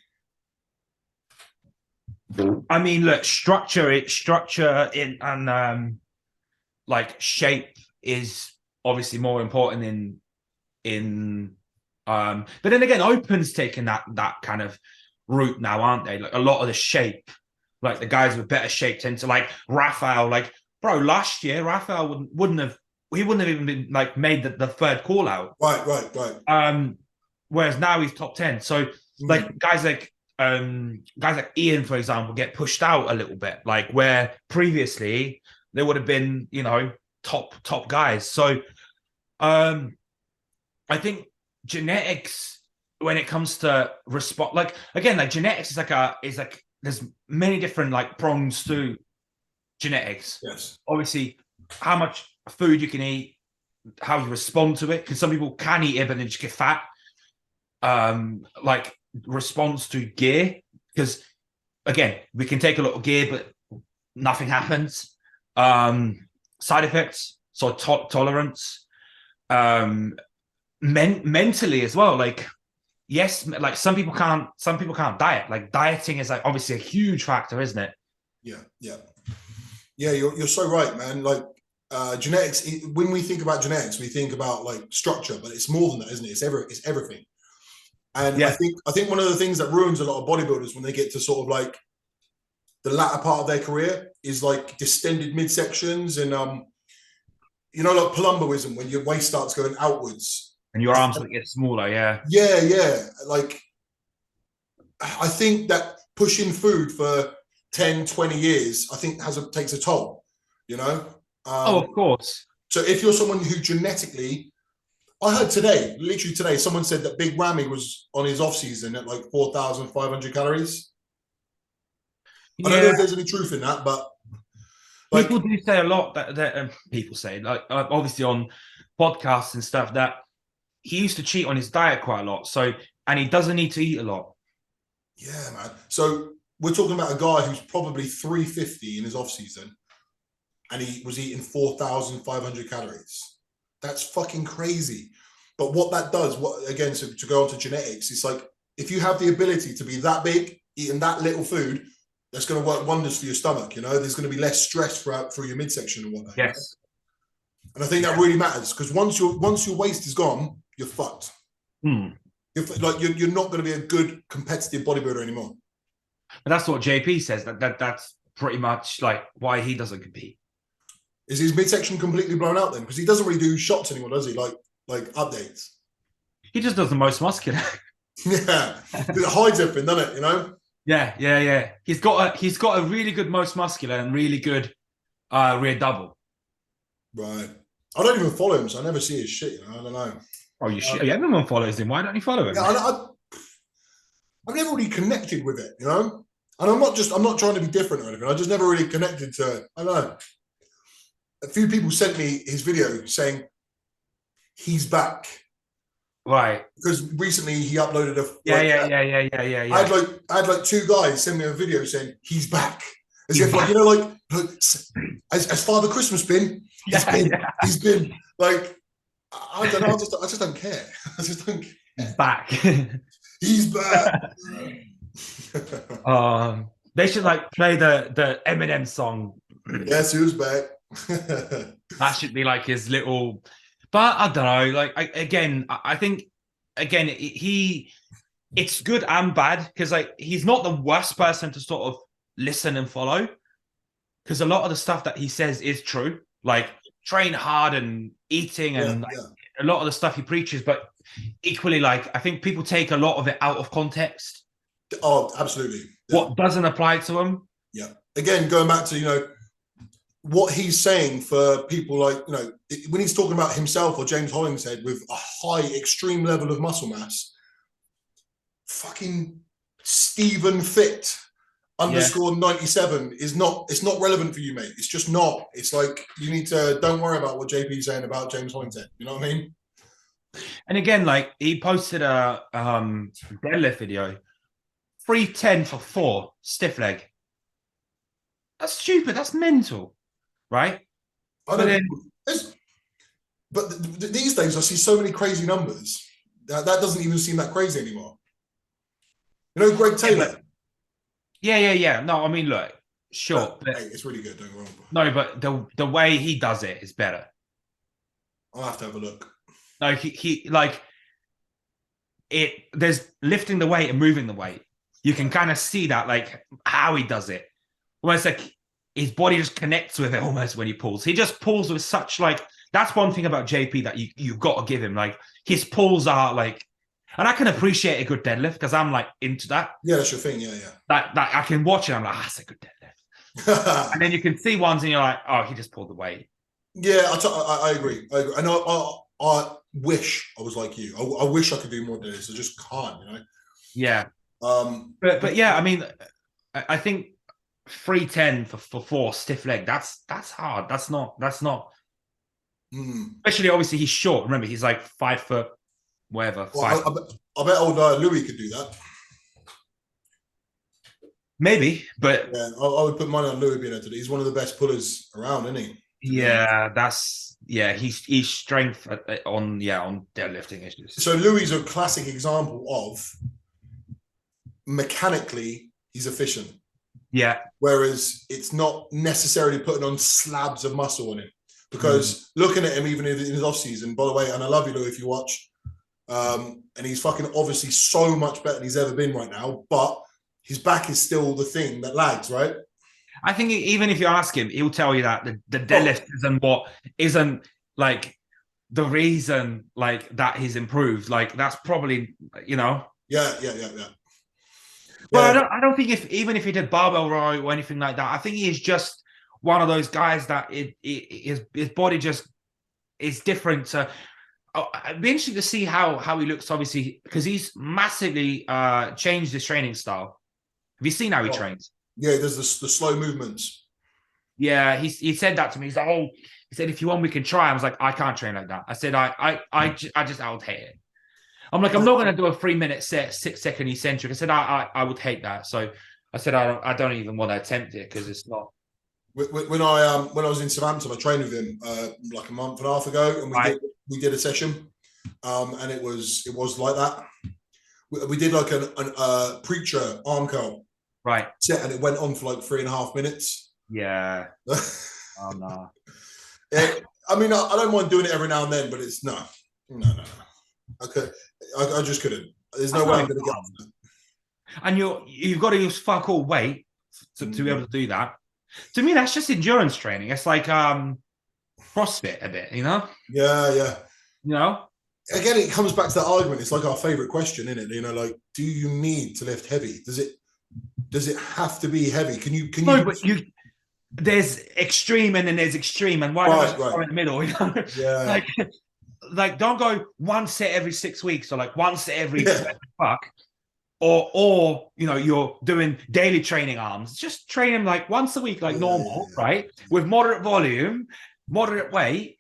I mean, look, structure in and like shape is obviously more important in but then again, Open's taking that kind of route now, aren't they? Like a lot of the shape, like the guys with better shape tend to, like Raphael, like bro, last year Raphael wouldn't have even been like made the third call out. Right. Whereas now he's top 10. So like guys like Ian, for example, get pushed out a little bit, like where previously they would have been, you know, top guys. So I think genetics, when it comes to respond, like again, like genetics is like there's many different like prongs to genetics. Yes. Obviously, how much food you can eat, how you respond to it. Because some people can eat it but then just get fat. Like response to gear, because again, we can take a lot of gear but nothing happens. Side effects, so tolerance, mentally as well. Like yes, like some people can't diet. Like dieting is like obviously a huge factor, isn't it? Yeah. You're so right, man. Like genetics. When we think about genetics, we think about like structure, but it's more than that, isn't it? It's everything. And yeah. I think one of the things that ruins a lot of bodybuilders when they get to sort of like the latter part of their career is like distended midsections and you know, like palumboism, when your waist starts going outwards and your arms get smaller. Yeah. Like I think that pushing food for 10, 20 years, I think takes a toll, you know? Of course. So if you're someone who genetically, I heard literally today, someone said that Big Whammy was on his off season at like 4,500 calories. Yeah. I don't know if there's any truth in that, but like, people do say a lot that people say, like obviously on podcasts and stuff, that he used to cheat on his diet quite a lot. So, and he doesn't need to eat a lot. Yeah, man. So we're talking about a guy who's probably 350 in his off season, and he was eating 4,500 calories. That's fucking crazy. But what that does, again, so to go on to genetics, it's like if you have the ability to be that big, eating that little food, that's going to work wonders for your stomach. You know, there's going to be less stress through your midsection and whatnot. Yes. And I think that really matters, because once your waist is gone, you're fucked. You're not going to be a good competitive bodybuilder anymore. But that's what JP says. That's pretty much like why he doesn't compete. Is his midsection completely blown out then? Because he doesn't really do shots anymore, does he? Like updates. He just does the most muscular. Yeah, it hides everything, doesn't it? You know. Yeah. He's got a really good most muscular and really good rear double. Right. I don't even follow him, so I never see his shit. You know, I don't know. Oh, you should. Everyone follows him. Why don't you follow him? Yeah, I've never really connected with it, you know. And I'm not trying to be different or anything. I just never really connected to it. I don't know. A few people sent me his video saying he's back. Right. Because recently he uploaded Yeah. I had like 2 guys send me a video saying he's back. As if, like, you know, like as Father Christmas been, he's been like, I don't know, I just don't care. I just don't care. He's back. He's back. They should like play the Eminem song. Yes, who's back? That should be like his little. But I don't know. Like I think again it's good and bad because like he's not the worst person to sort of listen and follow because a lot of the stuff that he says is true. Like train hard and eating and a lot of the stuff he preaches, but equally, like I think people take a lot of it out of context. Oh, absolutely. What doesn't apply to him? Yeah. Again, going back to, you know, what he's saying for people like, you know, when he's talking about himself or James Hollingshead with a high extreme level of muscle mass, fucking Stephen Fit _97 is not, it's not relevant for you, mate. It's just not. It's like, you need to, don't worry about what JP's saying about James Hollingshead. You know what I mean? And again, like he posted a deadlift video, 310 for 4 stiff leg. That's stupid. That's mental, right? But these days I see so many crazy numbers that doesn't even seem that crazy anymore. You know, Greg Taylor. Yeah. No, I mean, look, sure, but, hey, it's really good. Don't get me wrong. No, but the way he does it is better. I'll have to have a look. No, he like it. There's lifting the weight and moving the weight. You can kind of see that, like how he does it. Almost like his body just connects with it almost when he pulls. He just pulls with such like. That's one thing about JP that you got to give him. Like his pulls are like, and I can appreciate a good deadlift because I'm like into that. Yeah, that's your thing. Yeah. That I can watch it. I'm like, that's a good deadlift. And then you can see ones and you're like, oh, he just pulled the weight. Yeah, I agree. And I wish I was like you. I wish I could do more deadlifts. I just can't. You know. Yeah. But yeah, I mean, I think 310 for 4 stiff leg. That's hard. That's not. Especially, obviously, he's short. Remember, he's like 5 foot, whatever. Well, I bet old Louis could do that. Maybe, but yeah, I would put money on Louis being able to do. He's one of the best pullers around, isn't he? Yeah, he's strength on deadlifting issues. So Louis is a classic example of mechanically he's efficient. Yeah. Whereas it's not necessarily putting on slabs of muscle on him. Because looking at him even in his off season, by the way, and I love you, Louis, if you watch, and he's fucking obviously so much better than he's ever been right now, but his back is still the thing that lags, right? I think even if you ask him, he'll tell you that the deadlift isn't like the reason like that he's improved. Like that's probably, you know. Yeah. Well, I don't think even if he did barbell row or anything like that, I think he is just one of those guys that his body just is different. So it'd be interesting to see how he looks, obviously, because he's massively changed his training style. Have you seen how he trains? Yeah, there's the slow movements. Yeah, he said that to me. He's like, oh, he said, if you want, we can try. I was like, I can't train like that. I said, I would hate it. I'm like, I'm not going to do a 3-minute set, 6-second eccentric. I said, I would hate that. So I said, I don't even want to attempt it because it's not. When I was in Southampton, I trained with him like a month and a half ago, and we did a session, and it was like that. We did like a preacher arm curl set, and it went on for like 3.5 minutes. Yeah. Oh no. I mean, I don't mind doing it every now and then, but it's no. Okay, I just couldn't. There's no way I'm going to get on that. And you've got to use fuck all weight to be able to do that. To me, that's just endurance training. It's like CrossFit a bit, you know? Yeah. You know? Again, it comes back to that argument. It's like our favorite question, isn't it? You know, like, do you need to lift heavy? Does it have to be heavy? Can you? No, but there's extreme and then there's extreme, and why not go in the middle? You know? Yeah. Like don't go one set every 6 weeks or like one set every fuck. Or you know, you're doing daily training arms. Just train them like once a week, like normal, right? With moderate volume, moderate weight.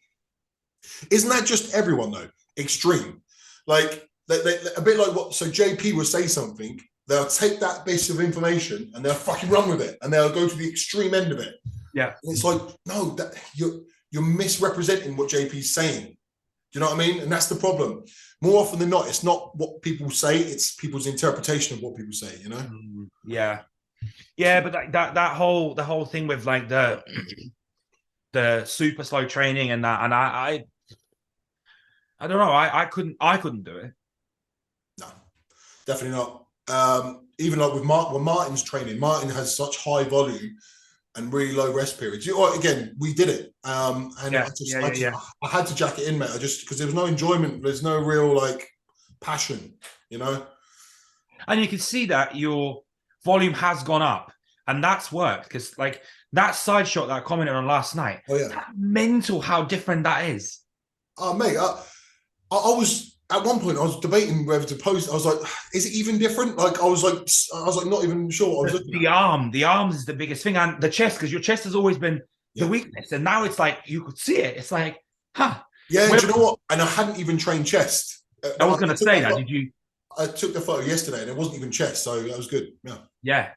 Isn't that just everyone though? Extreme, like they, a bit like what? So JP will say something they'll take that bit of information and they'll fucking run with it, and they'll go to the extreme end of it. Yeah. And it's like, no, that you're misrepresenting what JP's saying. Do you know what I mean? And that's the problem. More often than not, it's not what people say, it's people's interpretation of what people say, you know? Yeah. Yeah, but that whole thing with like the super slow training and that, and I don't know, I couldn't do it. No, definitely not. Even like with Martin's training, Martin has such high volume and really low rest periods. Again, we did it, and I had to jack it in, mate. I just, because there was no enjoyment, there's no real like passion, you know. And you can see that your volume has gone up, and that's worked, because like that side shot that I commented on last night. Oh yeah, that's mental how different that is. Oh mate, I was at one point I was debating whether to post. I was like, is it even different? Like I was like not even sure what I was looking at. The arms is the biggest thing, and the chest, because your chest has always been the weakness, and now it's like you could see it. It's like, huh? Yeah, do you know what? And I hadn't even trained chest. I was going to say that. Did you? I took the photo yesterday, and it wasn't even chest, so that was good. Yeah.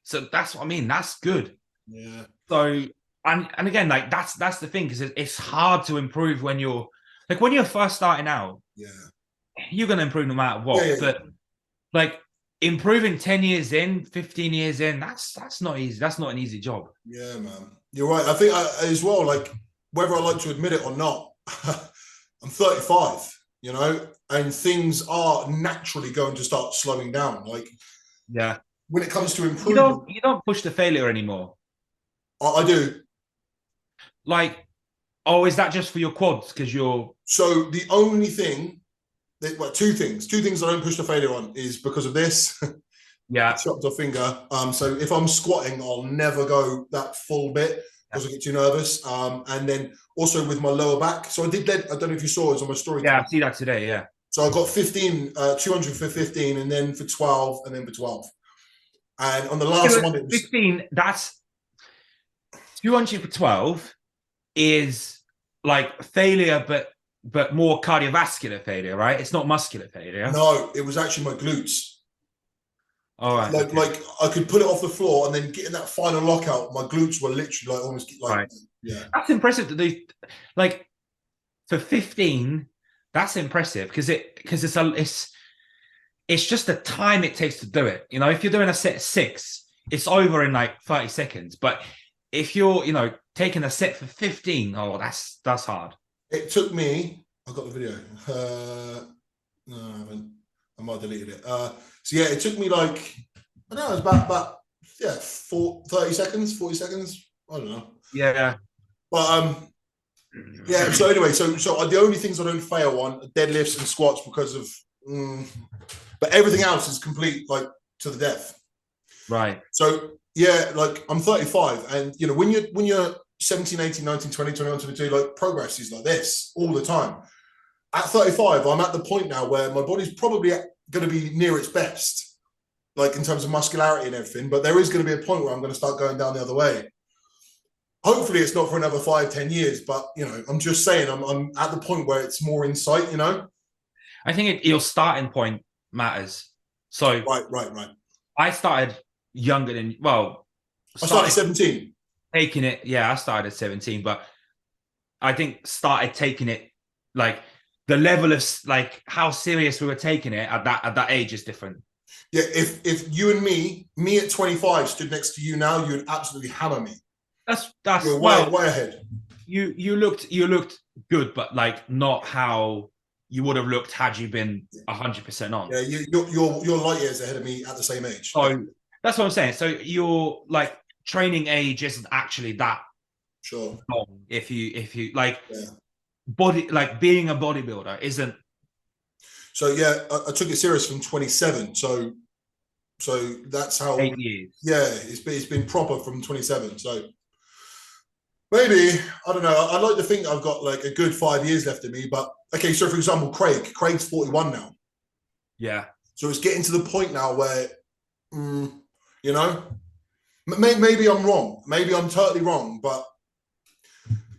So that's what I mean. That's good. Yeah. So and again, like that's the thing, because it's hard to improve when you're first starting out. Yeah. You're going to improve no matter what. Yeah. But like improving 10 years in, 15 years in, that's not easy. That's not an easy job. Yeah, man. You're right. I think as well, like whether I like to admit it or not, I'm 35. You know, and things are naturally going to start slowing down. Like, yeah, when it comes to improvement, you don't push the failure anymore. I do. Like, oh, is that just for your quads? Because you're so the only thing that, two things I don't push the failure on is because of this. Yeah, chopped off finger. So if I'm squatting, I'll never go that full bit because I get too nervous. And then also with my lower back. So I did that. I don't know if you saw it on my story. Yeah, I see that today. Yeah. So I got 15, 200 for 15, and then for 12, and then for 12. And on the last one, it was 15. That's 200 for 12 is like failure, but more cardiovascular failure, right? It's not muscular failure. No, it was actually my glutes. All right. Like I could pull it off the floor and then getting that final lockout. My glutes were literally like almost like, right. Yeah. That's impressive to do. Like for 15, that's impressive because it's just the time it takes to do it. You know, if you're doing a set of 6, it's over in like 30 seconds. But if you're, taking a set for 15, oh, that's hard. It took me. I got the video. No, I haven't. I might have deleted it. So yeah, it took me like, I don't know, it was about 30 seconds, 40 seconds. I don't know. Yeah. But yeah. So anyway, so the only things I don't fail on are deadlifts and squats because of, but everything else is complete, like to the death. Right. So yeah, like I'm 35, and when you're 17, 18, 19, 20, 21, 22, like progress is like this all the time. At 35, I'm at the point now where my body's probably going to be near its best, like in terms of muscularity and everything. But there is going to be a point where I'm going to start going down the other way. Hopefully, it's not for another 5-10 years. But I'm just saying, I'm at the point where it's more in sight. I think your starting point matters. So right. I started younger than I started 17. Taking it, yeah, I started at 17, but I think started taking it like the level of like how serious we were taking it at that age is different. Yeah, if you and me at 25 stood next to you now, you would absolutely hammer me. That's you're way ahead. You looked good, but like not how you would have looked had you been 100% on. Yeah, you're light years ahead of me at the same age. So that's what I'm saying. So your like training age isn't actually that sure long if you like body, like being a bodybuilder isn't. So yeah, I took it serious from 27. So that's how 8 years. Yeah, it's been proper from 27. So maybe, I don't know. I'd like to think I've got like a good 5 years left in me. But okay, so for example, Craig's 41 now. Yeah. So it's getting to the point now where, maybe I'm wrong. Maybe I'm totally wrong. But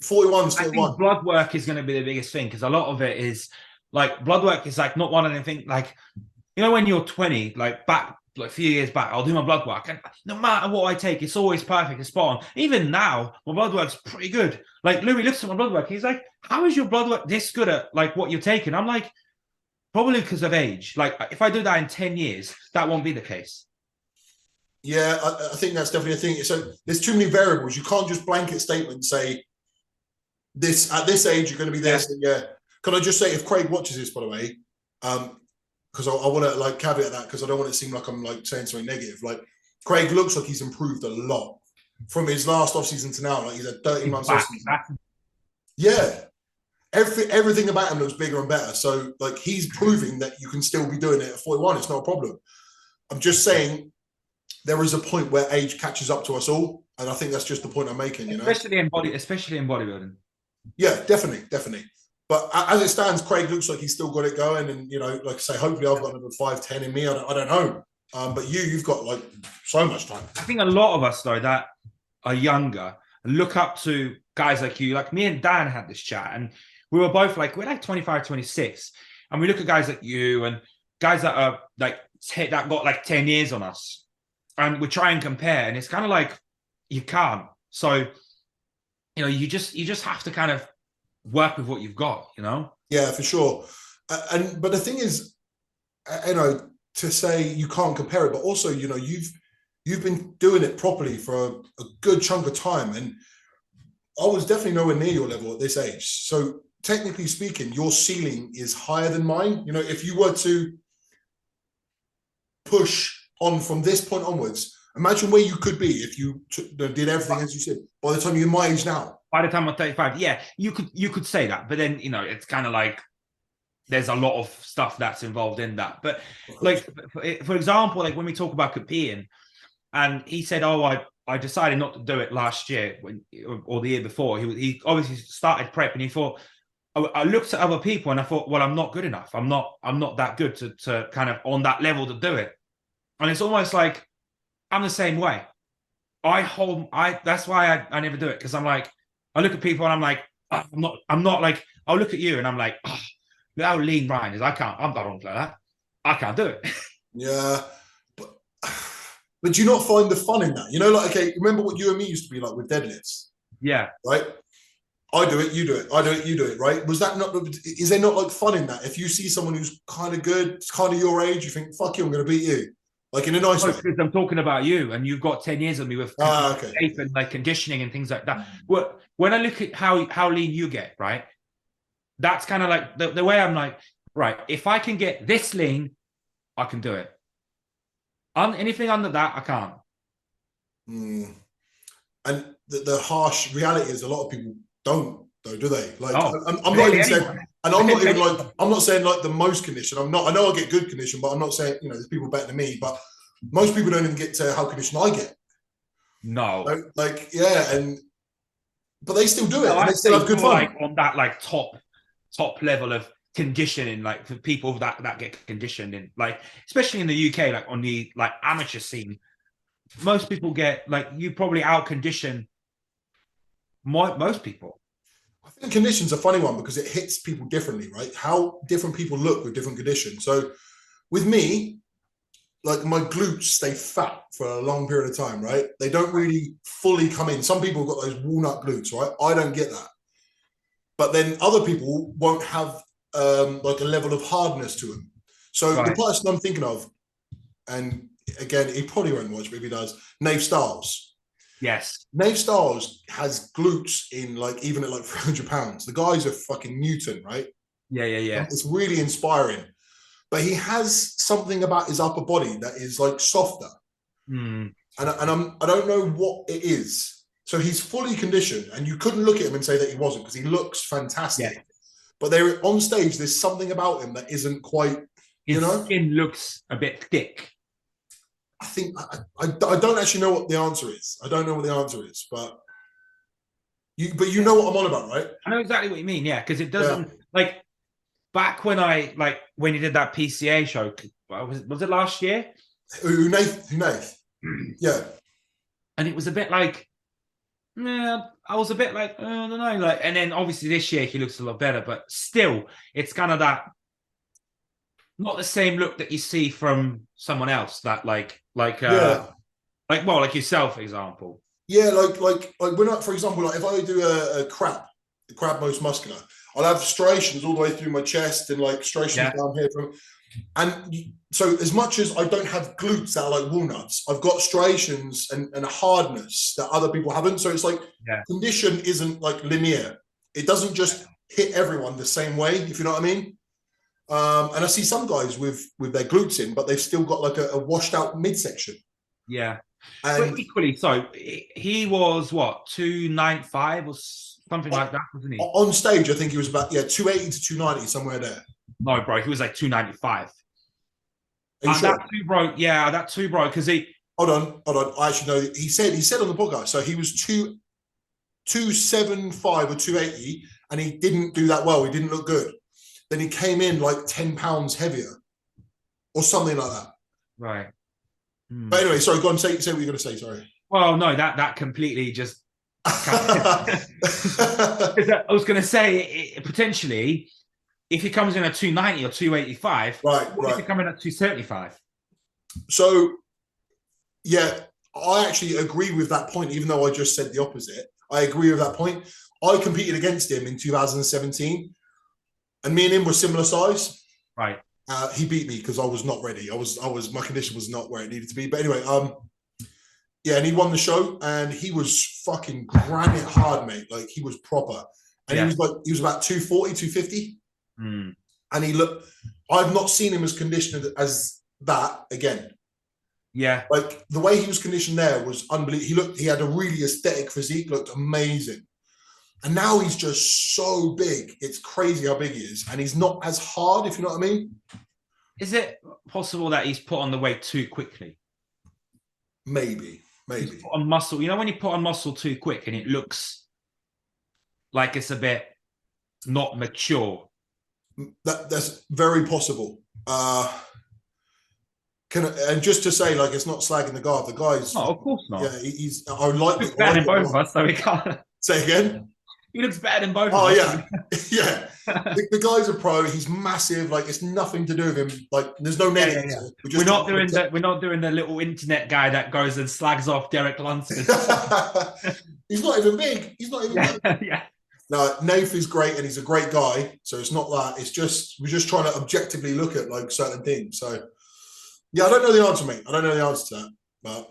41 still. I think blood work is going to be the biggest thing, because a lot of it is like blood work is like not one of the things like, when you're 20, like back like a few years back, I'll do my blood work, and no matter what I take, it's always perfect, it's spot on. Even now, my blood work's pretty good. Like Louis looks at my blood work, he's like, "How is your blood work this good at like what you're taking?" I'm like, "Probably because of age. Like if I do that in 10 years, that won't be the case." Yeah, I think that's definitely a thing. So there's too many variables. You can't just blanket statement say this at this age you're going to be this. Yeah. Can I just say, if Craig watches this, by the way, because I want to like caveat that because I don't want it to seem like I'm like saying something negative. Like Craig looks like he's improved a lot from his last off season to now. Like he's had 13 months off season. Yeah. Everything about him looks bigger and better. So like he's proving that you can still be doing it at 41. It's not a problem. I'm just saying there is a point where age catches up to us all, and I think that's just the point I'm making. You know, especially in bodybuilding. Yeah, definitely. But as it stands, Craig looks like he's still got it going, and you know, like I say, hopefully I've got another 5-10 in me. I don't know, but you've got like so much time. I think a lot of us though that are younger look up to guys like you. Like me and Dan had this chat, and we were both like, we're like 25, 26, and we look at guys like you and guys that are like that got like 10 years on us, and we try and compare, and it's kind of like you can't. So you know, you just have to kind of work with what you've got, you know. Yeah, for sure. But the thing is, you know, to say you can't compare it, but also, you know, you've been doing it properly for a good chunk of time, and I was definitely nowhere near your level at this age. So technically speaking, your ceiling is higher than mine. You know, if you were to push on from this point onwards, imagine where you could be if you did everything as you said. By the time you're my age now, by the time I'm 35, yeah, you could say that, but then you know it's kind of like there's a lot of stuff that's involved in that. But like for example, like when we talk about competing, and he said, "Oh, I decided not to do it last year or the year before." He obviously started prep, and he thought. I looked at other people and I thought, well, I'm not good enough. I'm not that good to kind of on that level to do it. And it's almost like I'm the same way. That's why I never do it, because I'm like, I look at people and I'm like, oh, I'm not like, I'll look at you and I'm like, oh, look how lean Ryan is. I'm not like that. I can't do it. Yeah. But do you not find the fun in that? You know, like, okay, remember what you and me used to be like with deadlifts? Yeah. Right? I do it, you do it. I do it, you do it, right? Is there not like fun in that? If you see someone who's kind of good, kind of your age, you think, fuck you, I'm going to beat you. Like in a nice way. Because I'm talking about you, and you've got 10 years on me with shape and like conditioning and things like that. When I look at how lean you get, right? That's kind of like the way I'm like, right, if I can get this lean, I can do it. Anything under that, I can't. And the harsh reality is a lot of people don't, though, do they? Like, I'm not even saying, and I'm not even like, I'm not saying like the most condition. I know I get good condition, but I'm not saying, you know, there's people better than me, but most people don't even get to how conditioned I get. No. Like, yeah, but they still do it, and they still have good fun. Like on that like top level of conditioning, like for people that get conditioned in, like especially in the UK, like on the like amateur scene, most people get like, you probably out condition most people. I think condition's a funny one because it hits people differently, right? How different people look with different conditions. So with me, like my glutes stay fat for a long period of time, right? They don't really fully come in. Some people have got those walnut glutes, right? I don't get that. But then other people won't have like a level of hardness to them. So the person I'm thinking of, and again, he probably won't watch, but if he does, Nave Styles. Yes. Nave Styles has glutes in like, even at like 300 pounds. The guy's a fucking mutant, right? Yeah. It's really inspiring. But he has something about his upper body that is like softer. And I don't know what it is. So he's fully conditioned, and you couldn't look at him and say that he wasn't, because he looks fantastic. Yeah. But they're on stage, there's something about him that isn't quite, his skin looks a bit thick. I think I don't actually know what the answer is. I don't know what the answer is, but you know what I'm on about, right? I know exactly what you mean, yeah, because it doesn't like back when when you did that PCA show, was it last year? Who yeah. And it was a bit like, I was a bit like, I don't know, like, and then obviously this year he looks a lot better, but still, it's kind of that. not the same look that you see from someone else. That Yeah. like yourself, for example. Yeah, like when I, for example, like if I do a crab most muscular, I'll have striations all the way through my chest and like striations Yeah, down here from, and so as much as I don't have glutes that are like walnuts, I've got striations and a hardness that other people haven't. So it's like yeah, condition isn't like linear. It doesn't just hit everyone the same way, if you know what I mean. And I see some guys with their glutes in, but they've still got like a washed out midsection. yeah. But And equally, so he was what 295 or something like that, wasn't he? on stage, I think he was about 280 to 290 somewhere there. No, bro, he was like 295. Are you sure? That too, bro. Yeah, that too, bro. Because he Hold on. I actually know he said on the podcast. So he was 275 or 280, and he didn't do that well. He didn't look good. Then he came in like 10 pounds heavier or something like that. right. But anyway, sorry, go on, say what you're gonna say, sorry. Well, no, that completely just. I was going to say potentially, if he comes in at 290 or 285, right. If he come in at 275? So yeah, I actually agree with that point, even though I just said the opposite. I agree with that point. I competed against him in 2017, and me and him were similar size. Right. He beat me because I was not ready. My condition was not where it needed to be. But anyway, yeah, and he won the show, and he was fucking granite hard, mate. Like he was proper, and he was about 240, 250, and he looked. I've not seen him as conditioned as that again. Yeah, like the way he was conditioned there was unbelievable. He had a really aesthetic physique, looked amazing. And now he's just so big. It's crazy how big he is. And he's not as hard, if you know what I mean. Is it possible that he's put on the weight too quickly? Maybe. He's put on muscle. You know when you put on muscle too quick and it looks like it's a bit not mature? That's very possible. And just to say, like, it's not slagging the guy. The guy's... No, of course not. Yeah, he's... I like it. Better than both of us, so we can't... Say again? He looks better than both of us. Yeah. Yeah. The guy's a pro. He's massive. Like, it's nothing to do with him. Like, there's no negatives. We're not doing the little internet guy that goes and slags off Derek Lunsford. He's not even big. He's not even big. Yeah. No, Nath is great and he's a great guy. So it's not that. It's just, we're just trying to objectively look at like certain things. So yeah, I don't know the answer, mate. I don't know the answer to that.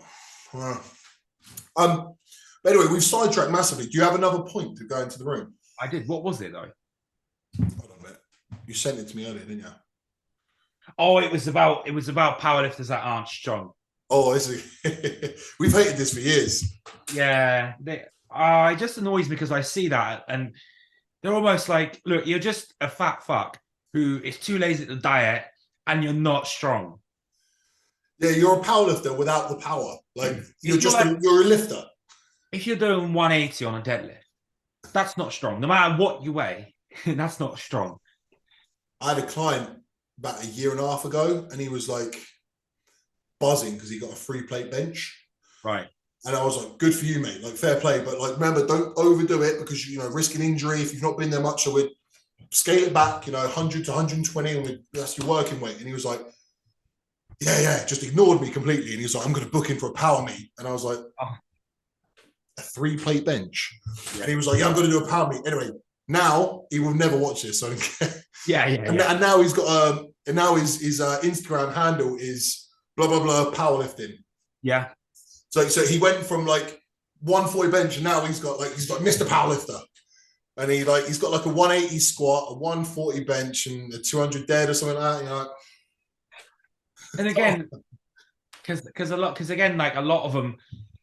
But anyway, we've sidetracked massively. Do you have another point to go into the room? I did. What was it though? Hold on a minute. You sent it to me earlier, didn't you? Oh, it was about powerlifters that aren't strong. Oh, is it? We've hated this for years. Yeah, it just annoys me because I see that and they're almost like, look, you're just a fat fuck who is too lazy to diet and you're not strong. Yeah, you're a powerlifter without the power. Like you're a lifter. If you're doing 180 on a deadlift, that's not strong. No matter what you weigh, that's not strong. I had a client about a year and a half ago, and he was like buzzing because he got a 3-plate bench. Right. And I was like, good for you, mate. Like, fair play. But like, remember, don't overdo it because, you know, risking injury if you've not been there much. So we'd scale it back, 100 to 120, and that's your working weight. And he was like, yeah, just ignored me completely. And he was like, I'm going to book in for a power meet. And I was like, a 3-plate bench. Yeah. And he was like, yeah, I'm going to do a power meet. Anyway, now he will never watch this. So I don't care. Yeah. And now he's got, and now his Instagram handle is blah, blah, blah, powerlifting. Yeah. So he went from like 140 bench and now he's got Mr. Powerlifter. And he's got like a 180 squat, a 140 bench and a 200 dead or something like that, And again, because again, like a lot of them,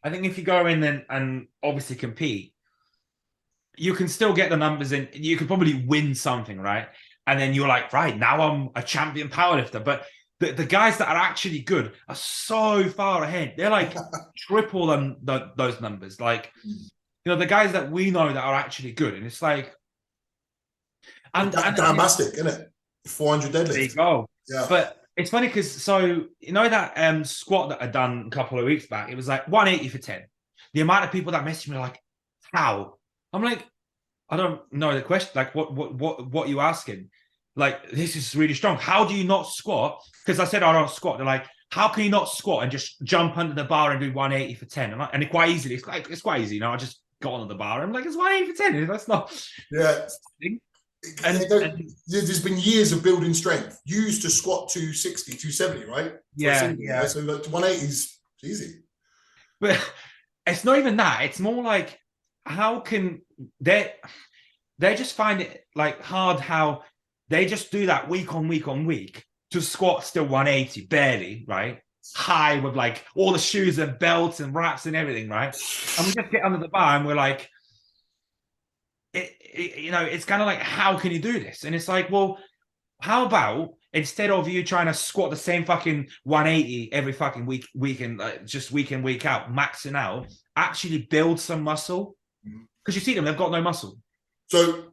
I think if you go in and obviously compete, you can still get the numbers in. You could probably win something, right? And then you're like, right, now I'm a champion powerlifter. But the guys that are actually good are so far ahead. They're like triple those numbers. Like, the guys that we know that are actually good. And it's like... Bombastic, isn't it? 400 deadlift. There you go. Yeah. But it's funny because, that squat that I done a couple of weeks back, it was like 180 for 10. The amount of people that messaged me are like, how? I'm like, I don't know the question. Like, what are you asking? like, this is really strong. How do you not squat? Because I said I don't squat. They're like, how can you not squat and just jump under the bar and do 180 for 10? And it quite easily, it's quite easy. You know, I just got under the bar. I'm like, it's 180 for 10. That's not. Yeah. And there's been years of building strength. You used to squat 260, 270, right? Yeah. So like 180 is easy. But it's not even that. It's more like, how can they just find it like hard how they just do that week on week on week to squat still 180 barely, right? High with like all the shoes and belts and wraps and everything, right? And we just get under the bar and we're like, you know, it's kind of like, how can you do this? And it's like, well, how about instead of you trying to squat the same fucking 180 every fucking week and just week in, week out, maxing out, actually build some muscle? Because you see them, they've got no muscle. So,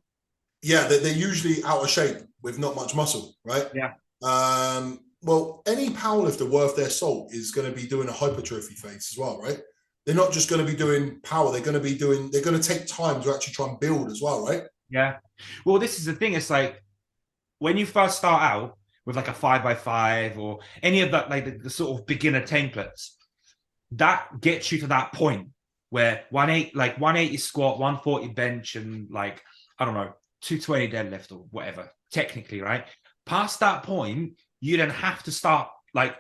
yeah, they're usually out of shape with not much muscle, right? Yeah. Well, any powerlifter worth their salt is going to be doing a hypertrophy phase as well, right? They're not just going to be doing power. They're going to take time to actually try and build as well, right? Yeah. Well, this is the thing. It's like when you first start out with like a 5x5 or any of that, like the sort of beginner templates, that gets you to that point where 180 squat, 140 bench, and like, I don't know, 220 deadlift or whatever, technically, right? Past that point, you then have to start like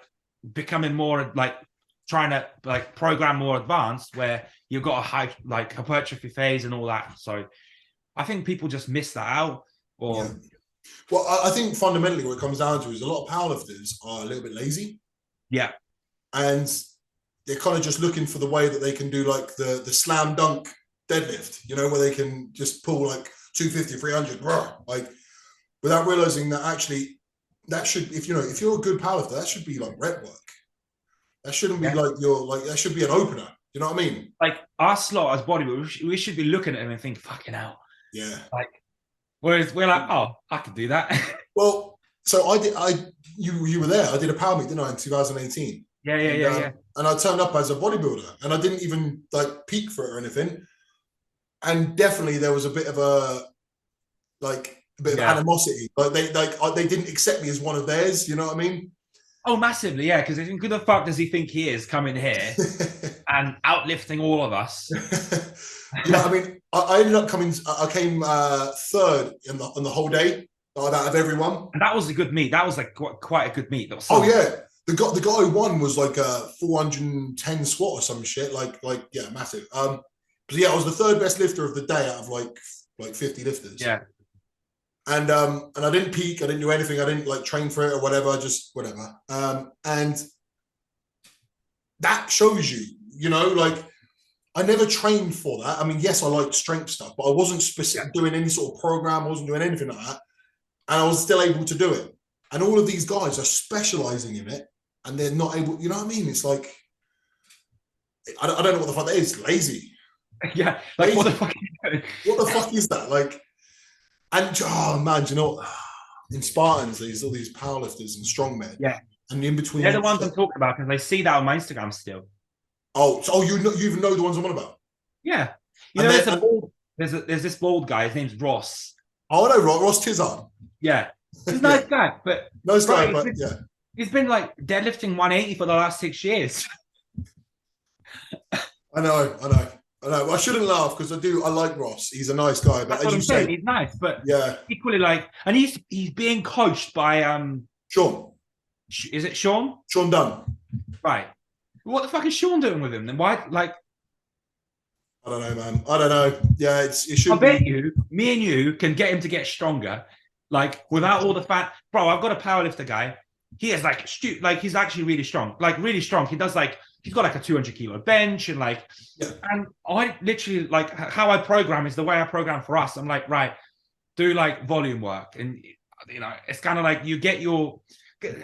becoming more like trying to like program more advanced, where you've got a high like hypertrophy phase and all that. So I think people just miss that out. Or well, I think fundamentally what it comes down to is a lot of powerlifters are a little bit lazy. Yeah. And they're kind of just looking for the way that they can do like the slam dunk deadlift, you know, where they can just pull like 250, 300, like without realizing that actually that should, if you're a good powerlifter, that should be like rep work. That shouldn't be that should be an opener. You know what I mean? Like our slot as bodybuilders, we should be looking at him and think, fucking hell. Yeah. Like, whereas we're like, oh, I could do that. Well, so you were there. I did a power meet, didn't I, in 2018? Yeah. And I turned up as a bodybuilder, and I didn't even like peak for it or anything. And definitely there was a bit of animosity. Like they didn't accept me as one of theirs. You know what I mean? Oh, massively, yeah. Because who the fuck does he think he is coming here and outlifting all of us? Yeah, I mean, I ended up coming. I came third on the whole day out of everyone. And that was a good meet. That was like quite a good meet. That was yeah. The guy who won was like a 410 squat or some shit. Like yeah, massive. But yeah, I was the third best lifter of the day out of like 50 lifters. Yeah. And I didn't peak. I didn't do anything. I didn't like train for it or whatever. Just whatever. And that shows you, you know, like I never trained for that. I mean, yes, I liked strength stuff, but I wasn't doing any sort of program. I wasn't doing anything like that. And I was still able to do it. And all of these guys are specializing in it, and they're not able, you know what I mean? It's like, I don't know what the fuck that is. Lazy. Yeah. Like, lazy. What the fuck are you doing? What the fuck is that? Like, and oh man, do you know what? In Spartans, there's all these powerlifters and strongmen. Yeah. And in between, they're the ones I'm talking about because they see that on my Instagram still. Oh, you even know the ones I'm on about? Yeah. You know, there's this bald guy. His name's Ross. Oh, I know Ross Tizard. Yeah. He's a nice guy, but yeah. He's been like deadlifting 180 for the last 6 years. I know. I shouldn't laugh because I like Ross. He's a nice guy, but as you say, he's nice, but yeah, equally like, and he's being coached by Sean. Is it Sean? Sean Dunn. Right. What the fuck is Sean doing with him? Then why? Like, I don't know, man. I don't know. Yeah, it should. I bet you, me and you can get him to get stronger, like without all the fat. Bro, I've got a powerlifter guy. He is like he's actually really strong. Like really strong. He does like he's got like a 200 kilo bench and like. Yeah. And I literally like how I program is the way I program for us. I'm like, right, do like volume work, and you know it's kind of like you get your.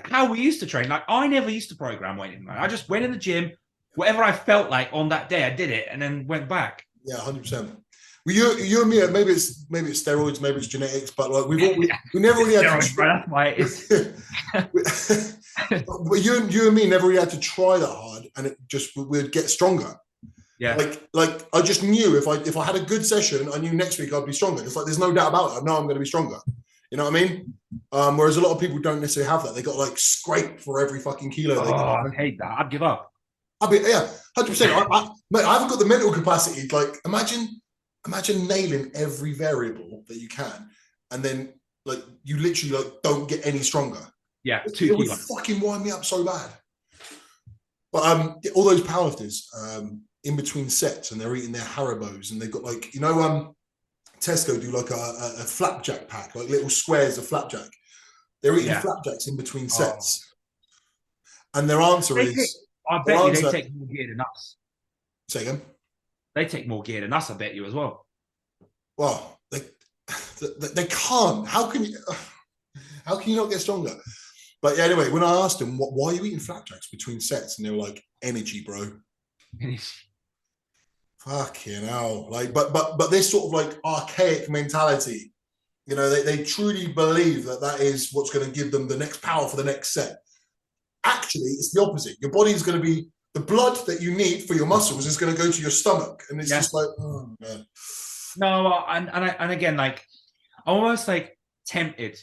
How we used to train. Like I never used to program weighting. Like, I just went in the gym, whatever I felt like on that day, I did it, and then went back. Yeah, 100%. Well, you and me, maybe it's steroids, maybe it's genetics, but like we never really had to. That's why it is. But you and me never really had to try that hard, and it just we'd get stronger. Yeah. Like I just knew if I had a good session, I knew next week I'd be stronger. It's like there's no doubt about it. I know I'm going to be stronger. You know what I mean? Whereas a lot of people don't necessarily have that. They got to like scrape for every fucking kilo. Oh, I hate that. I'd give up. I'd be, yeah, 100%. Mate, I haven't got the mental capacity. Like, imagine nailing every variable that you can, and then like you literally like don't get any stronger. Yeah, it would fucking wind me up so bad. But all those powerlifters in between sets, and they're eating their Haribos, and they've got like, you know, Tesco do like a flapjack pack, like little squares of flapjack. They're eating flapjacks in between sets, and their answer is, I bet you they take more gear than us. Say again? They take more gear than us, I bet you, as well. Well, they can't. How can you not get stronger? But yeah, anyway, when I asked them, why are you eating flapjacks between sets? And they were like, energy, bro. Fucking hell. Like, but this sort of like archaic mentality, you know, they truly believe that is what's going to give them the next power for the next set. Actually, it's the opposite. Your body is going to be, the blood that you need for your muscles is going to go to your stomach. And it's just like, oh, man. No, and again, like, I'm almost like tempted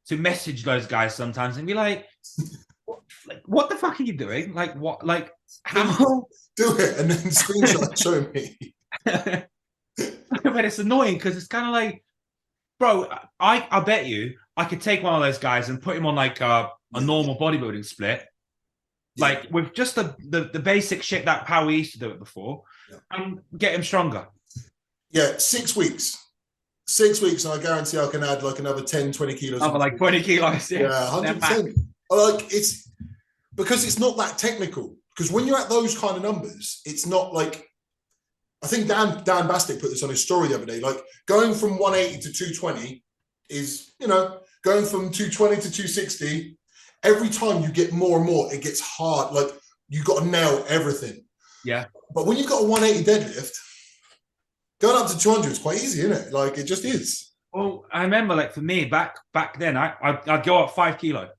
to message those guys sometimes and be like, what the fuck are you doing? Like, what, like, how? Do it and then screenshot show me. But it's annoying because it's kind of like, bro, I bet you I could take one of those guys and put him on like a normal bodybuilding split, like with just the basic shit that how we used to do it before, and get him stronger. Yeah, 6 weeks. 6 weeks, and I guarantee I can add like another 10, 20 kilos. Another like 20 kilos. Yeah, 100%. Like, it's because it's not that technical. Because when you're at those kind of numbers, it's not like, I think Dan Bastick put this on his story the other day, like going from 180 to 220 is, you know, going from 220 to 260, every time you get more and more, it gets hard. Like, you got to nail everything. Yeah. But when you've got a 180 deadlift, going up to 200 is quite easy, isn't it? Like, it just is. Well, I remember, like, for me, back then, I'd go up 5 kilo.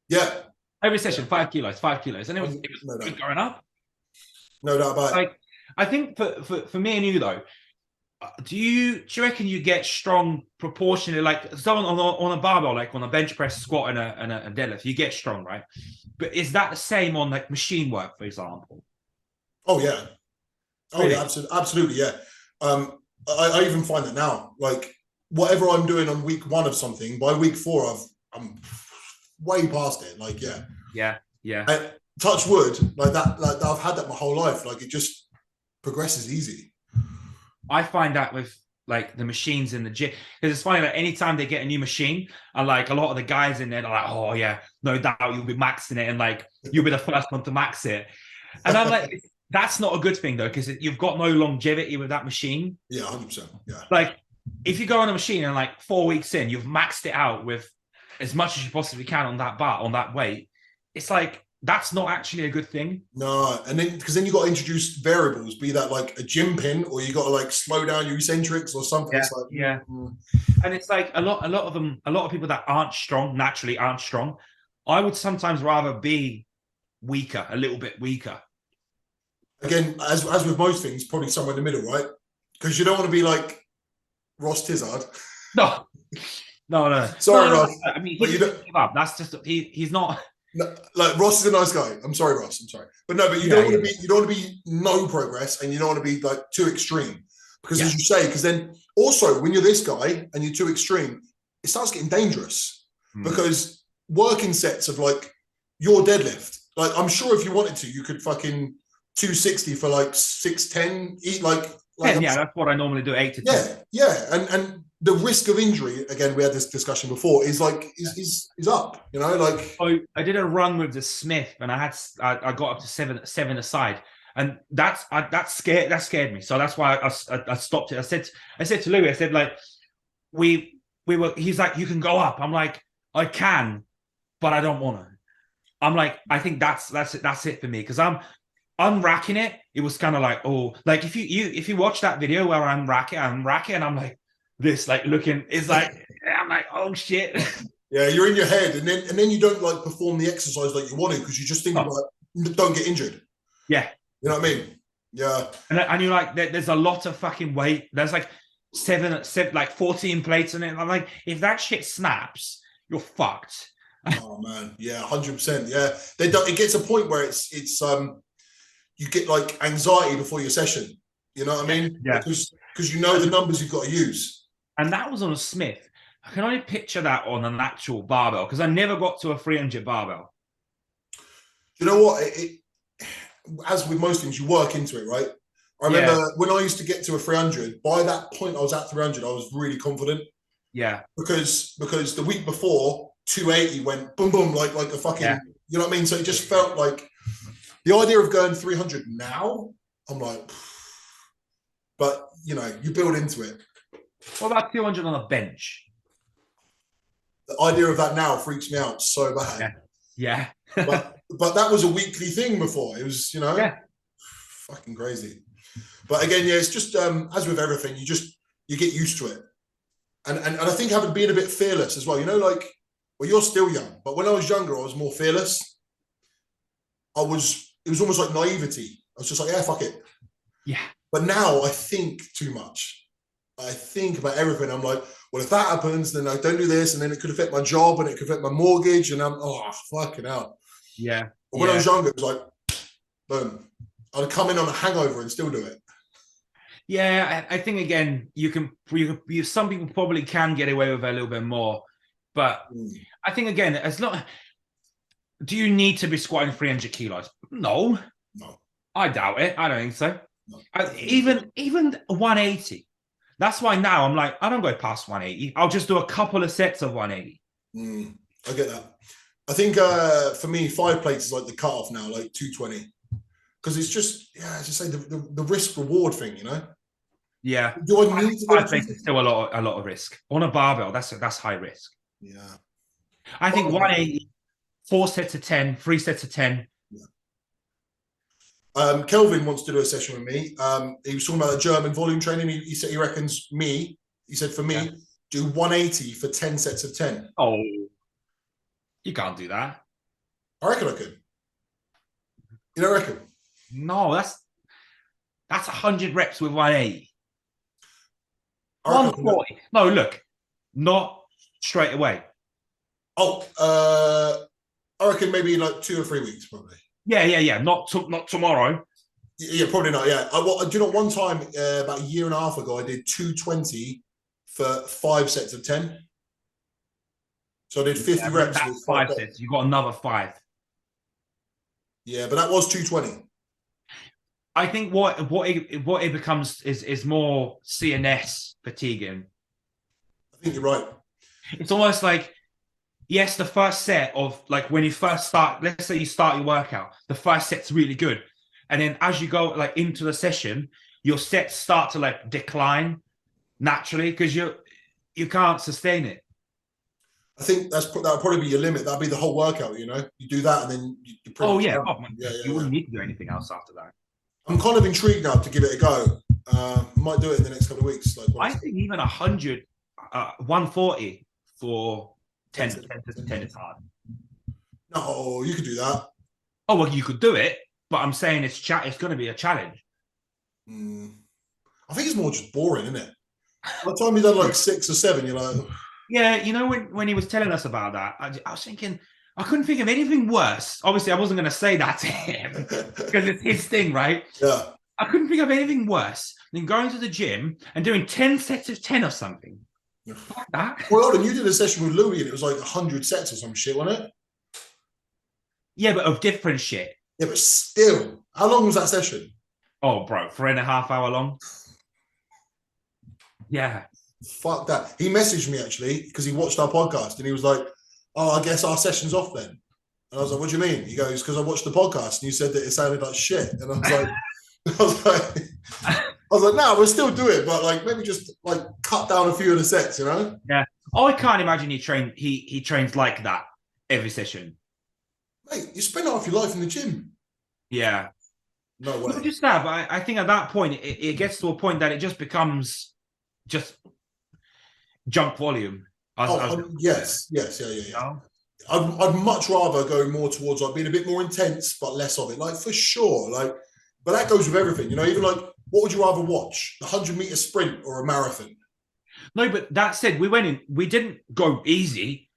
Yeah. Every session, 5 kilos, 5 kilos. And it was going up. No doubt about it. Like, I think for me and you, though, do you reckon you get strong proportionally, like someone on a barbell, like on a bench press, squat, and a deadlift, you get strong, right? But is that the same on like machine work, for example? Oh yeah, yeah, absolutely, yeah. I even find that now, like whatever I'm doing on week 1 of something, by week 4 I'm way past it. Like yeah. And touch wood, like that. Like I've had that my whole life. Like it just progresses easy. I find that with like the machines in the gym, because it's funny, like anytime they get a new machine, and like a lot of the guys in there are like, oh yeah, no doubt you'll be maxing it, and like you'll be the first one to max it. And I'm like, that's not a good thing though, because you've got no longevity with that machine. Yeah, 100%. Yeah. Like if you go on a machine and like 4 weeks in, you've maxed it out with as much as you possibly can on that bar, on that weight, it's like, that's not actually a good thing. No, and then because then you got to introduce variables, be that like a gym pin, or you got to like slow down your eccentrics or something. Yeah, it's like, And it's like a lot of people that aren't strong, naturally aren't strong. I would sometimes rather be weaker, a little bit weaker. Again, as with most things, probably somewhere in the middle, right? Because you don't want to be like Ross Tizard. No. Sorry, Ross. I mean, he didn't give up. That's just he's not. No, like Ross is a nice guy. I'm sorry, Ross. I'm sorry, but no. But you don't want to be. You don't want to be no progress, and you don't want to be like too extreme. Because as you say, because then also when you're this guy and you're too extreme, it starts getting dangerous. Because working sets of like your deadlift, like I'm sure if you wanted to, you could fucking 260 for like 610. Eat like 10, yeah, that's what I normally do. 8 to 10. Yeah, and the risk of injury, again, we had this discussion before, is like is up, you know, like. So I did a run with the Smith, and I got up to seven aside, and that scared me. So that's why I stopped it. I said to Louis, I said like he's like, you can go up. I'm like, I can, but I don't want to. I'm like, I think that's it for me, because I'm racking it. It was kind of like, oh, like if you watch that video where I'm racking, and I'm like this, like looking, it's like, I'm like, oh shit. Yeah, you're in your head, and then you don't like perform the exercise like you want to, because you just think about, don't get injured. Yeah, you know what I mean. Yeah, and you're like, there's a lot of fucking weight. There's like seven, like 14 plates in it. I'm like, if that shit snaps, you're fucked. Oh man, yeah, 100%. Yeah, they don't. It gets a point where it's you get like anxiety before your session. You know what I mean? Yeah. Because you know the numbers you've got to use. And that was on a Smith. I can only picture that on an actual barbell because I never got to a 300 barbell. You know what? As with most things, you work into it, right? I remember when I used to get to a 300. By that point, I was at 300. I was really confident. Yeah. Because the week before, 280 went boom boom like a fucking. You know what I mean? So it just felt like the idea of going 300 now. I'm like, but you know, you build into it. What about 200 on a bench? The idea of that now freaks me out so bad. Yeah. but that was a weekly thing before. It was, you know, fucking crazy. But again, yeah, it's just as with everything, you get used to it. And I think having been a bit fearless as well, you know, like, well, you're still young, but when I was younger, I was more fearless. It was almost like naivety. I was just like, yeah, fuck it. Yeah. But now I think too much. I think about everything. I'm like, well, if that happens, then I don't do this, and then it could affect my job, and it could affect my mortgage, and I'm fucking hell. Yeah. But when I was younger, it was like, boom. I'd come in on a hangover and still do it. Yeah, I think again, some people probably can get away with it a little bit more, but I think again, do you need to be squatting 300 kilos? No, I doubt it. I don't think so. No. Even 180. That's why now I'm like, I don't go past 180. I'll just do a couple of sets of 180. I get that. I think for me, 5 plates is like the cutoff now, like 220. Because it's just, as you say, the risk reward thing, you know? Yeah. Do I need to go 5 plates is still a lot of risk. On a barbell, that's high risk. Yeah. I think 180, 4 sets of 10, 3 sets of 10. Yeah. Kelvin wants to do a session with me. He was talking about the German volume training. He said he reckons he said for me, do 180 for 10 sets of 10. Oh, you can't do that. I reckon I could. You don't reckon? No, that's 100 reps with 180. 140. No, look, not straight away. I reckon maybe like 2 or 3 weeks, probably. Yeah. Not tomorrow. Yeah, probably not. Yeah. Do you know, one time about a year and a half ago, I did 220 for 5 sets of 10. So I did 50 reps with 5 sets. You got another 5. Yeah, but that was 220. I think what it becomes is more CNS fatiguing. I think you're right. It's almost like, yes, the first set of, like, when you first start, let's say you start your workout, the first set's really good. And then as you go like into the session, your sets start to like decline naturally because you can't sustain it. I think that'll probably be your limit. That'll be the whole workout, you know? You do that and then you you wouldn't need to do anything else after that. I'm kind of intrigued now to give it a go. Might do it in the next couple of weeks. I think even 100, 140 for 10 is hard. No, you could do that. Oh, well, you could do it, but I'm saying it's going to be a challenge. I think it's more just boring, isn't it? By the time you've done like 6 or 7, you're like... Yeah, you know, when he was telling us about that, I was thinking, I couldn't think of anything worse. Obviously, I wasn't going to say that to him because it's his thing, right? Yeah. I couldn't think of anything worse than going to the gym and doing 10 sets of 10 or something. Fuck that. Well, and you did a session with Louis and it was like 100 sets or some shit, wasn't it? Yeah, but of different shit. Yeah, but still. How long was that session? Oh, bro, 3.5 hour long. Yeah. Fuck that. He messaged me actually because he watched our podcast and he was like, oh, I guess our session's off then. And I was like, what do you mean? He goes, because I watched the podcast and you said that it sounded like shit. And I was like, no, we'll still do it, but like maybe just like cut down a few of the sets, you know? Yeah. Oh, I can't imagine he trains like that every session. Mate, you spend half your life in the gym. Yeah. No way. Not just that, but I think at that point it gets to a point that it just becomes just junk volume. Yes. Yeah. I'd much rather go more towards like being a bit more intense, but less of it. Like for sure. But that goes with everything, you know. Even like, what would you rather watch? The 100-meter sprint or a marathon? No, but that said, we went in. We didn't go easy.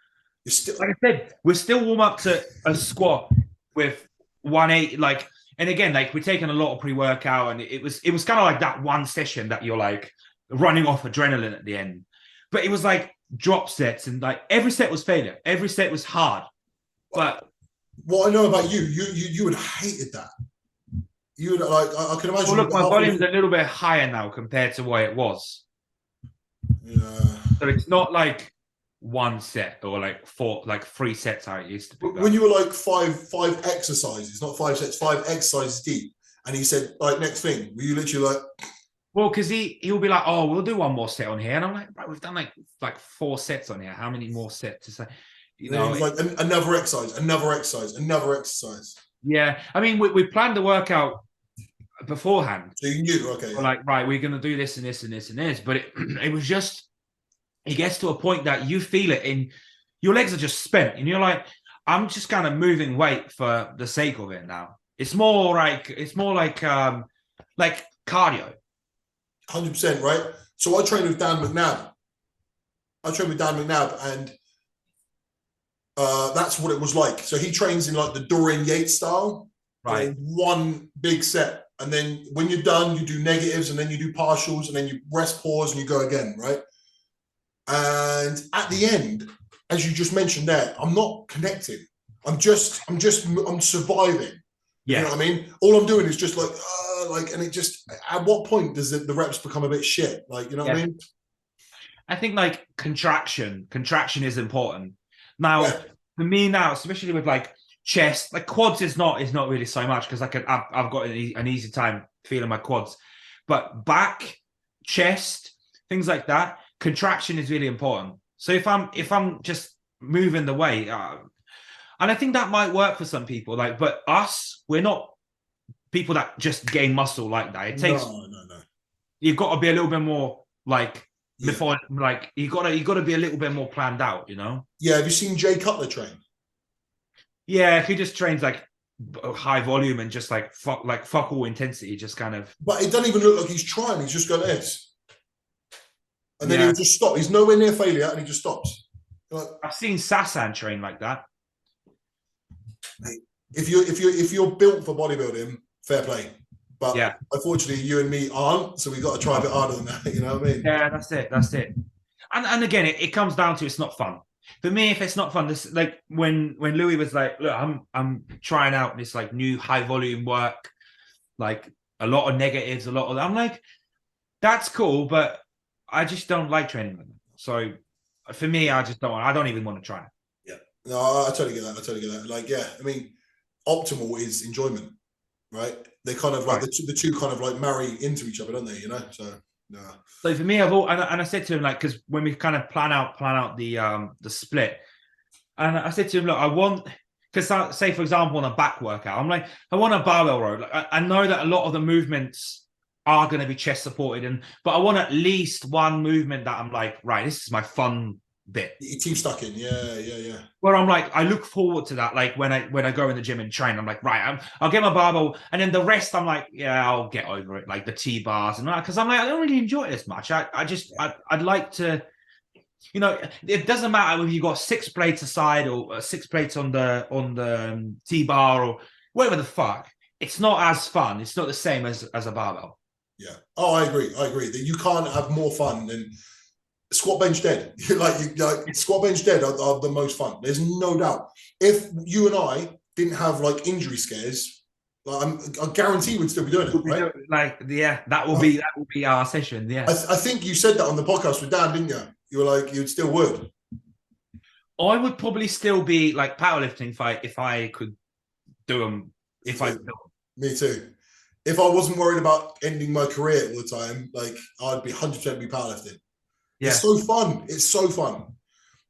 You're still Like I said, we're still warm up to a squat with 180. Like, and again, like we're taking a lot of pre-workout, and it was kind of like that one session that you're like running off adrenaline at the end. But it was like drop sets, and like every set was failure. Every set was hard. But what I know about you would have hated that. You would like I can imagine. well, look, my volume's a little bit higher now compared to what it was. Yeah. So it's not like one set or like three sets how it used to be. When you were like five exercises, not 5 sets, 5 exercises deep, and he said, like, next thing, were you literally like, well, because he'll be like, oh, we'll do one more set on here, and I'm like, right, we've done like 4 sets on here. How many more sets to say? You know, like another exercise, another exercise, another exercise. Yeah, I mean, we planned the workout beforehand. So you knew, okay. We're like, right, we're gonna do this and this and this and this, but it was just. It gets to a point that you feel it in your legs are just spent, and you're like, I'm just kind of moving weight for the sake of it now. It's more like cardio. 100%, right? So I trained with Dan McNabb. And that's what it was like. So he trains in like the Dorian Yates style, right? One big set, and then when you're done, you do negatives, and then you do partials, and then you rest, pause, and you go again, right? And at the end, as you just mentioned there, I'm not connecting. I'm surviving. Yeah. You know what I mean? All I'm doing is just and it just, at what point does the reps become a bit shit? Like, you know what I mean? I think like contraction is important. Now, for me now, especially with like chest, like quads is not really so much because I've got an easy time feeling my quads, but back, chest, things like that. Contraction is really important. So if I'm just moving the weight, and I think that might work for some people, like, but us, we're not people that just gain muscle like that. It takes no. You've got to be a little bit more like before, like you got to be a little bit more planned out, you know? Yeah. Have you seen Jay Cutler train? Yeah, he just trains like high volume and just like fuck all intensity, just kind of. But it doesn't even look like he's trying. He's just got this. And then he'll just stop. He's nowhere near failure, and he just stops. Like, I've seen Sasan train like that. If you're built for bodybuilding, fair play. But unfortunately, you and me aren't, so we got to try a bit harder than that. You know what I mean? Yeah, that's it. And again, it comes down to it's not fun. For me, if it's not fun, this like when Louis was like, look, I'm trying out this like new high volume work, like a lot of negatives, I'm like, that's cool, but I just don't like training with them. So for me, I don't even want to try. Yeah. No, I totally get that. Like, yeah, I mean, optimal is enjoyment, right? They kind of like the two kind of like marry into each other, don't they? You know? So yeah. So for me, I said to him, like, because when we kind of plan out the split, and I said to him, look, I want, because say for example on a back workout, I'm like, I want a barbell row. Like, I know that a lot of the movements are going to be chest supported, but I want at least one movement that I'm like, right, this is my fun bit. You team stuck in, yeah. Where I'm like, I look forward to that. Like when I go in the gym and train, I'm like, right, I'll get my barbell, and then the rest, I'm like, yeah, I'll get over it. Like the T-bars and that, because I'm like, I don't really enjoy it as much. I'd like to, you know, it doesn't matter whether you got 6 plates aside or 6 plates on the T-bar or whatever the fuck. It's not as fun. It's not the same as a barbell. Yeah. Oh, I agree. That you can't have more fun than squat bench dead. like squat bench dead are the most fun. There's no doubt. If you and I didn't have like injury scares, like, I guarantee we'd still be doing it. Right? Like, yeah, that will be our session. Yeah. I think you said that on the podcast with Dan, didn't you? You were like, you'd still would. I would probably still be like powerlifting if I could do them. Me too. If I wasn't worried about ending my career all the time, like I'd be 100% be powerlifting. Yeah. It's so fun. It's so fun.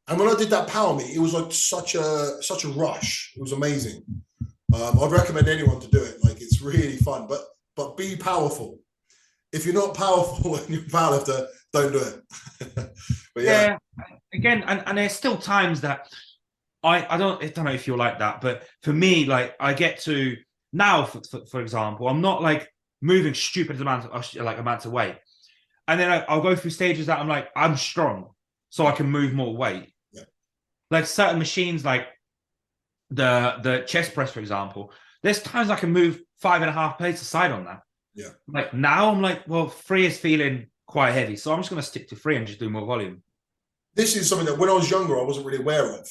And when I did that power meet, it was like such a rush. It was amazing. I'd recommend anyone to do it. Like it's really fun, but be powerful. If you're not powerful and you're a powerlifter, don't do it. But yeah. Again, and there's still times that I don't know if you're like that, but for me, like I get to now, for example, I'm not like moving stupid amounts of weight. and then I'll go through stages that I'm like, I'm strong, so I can move more weight. Yeah. Like certain machines, like the chest press, for example, there's times I can move 5.5 plates aside on that. Yeah. Like now I'm like, well, 3 is feeling quite heavy, so I'm just going to stick to 3 and just do more volume. This is something that when I was younger, I wasn't really aware of.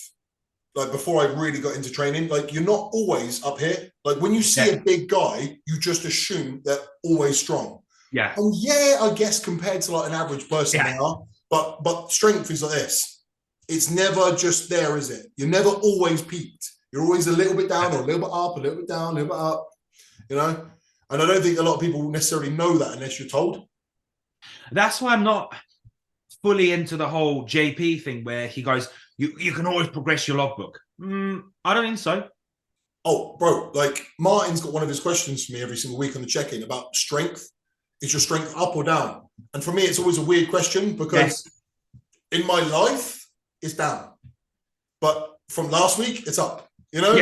Like before I really got into training, like you're not always up here. Like when you see a big guy, you just assume they're always strong. Yeah. And yeah, I guess compared to like an average person they are, but strength is like this. It's never just there, is it? You're never always peaked. You're always a little bit down or a little bit up, a little bit down, a little bit up, you know? And I don't think a lot of people necessarily know that unless you're told. That's why I'm not fully into the whole JP thing where he goes, you can always progress your logbook. I don't think so. Oh, bro, like Martin's got one of his questions for me every single week on the check-in about strength. Is your strength up or down? And for me, it's always a weird question because in my life, it's down. But from last week, it's up. You know,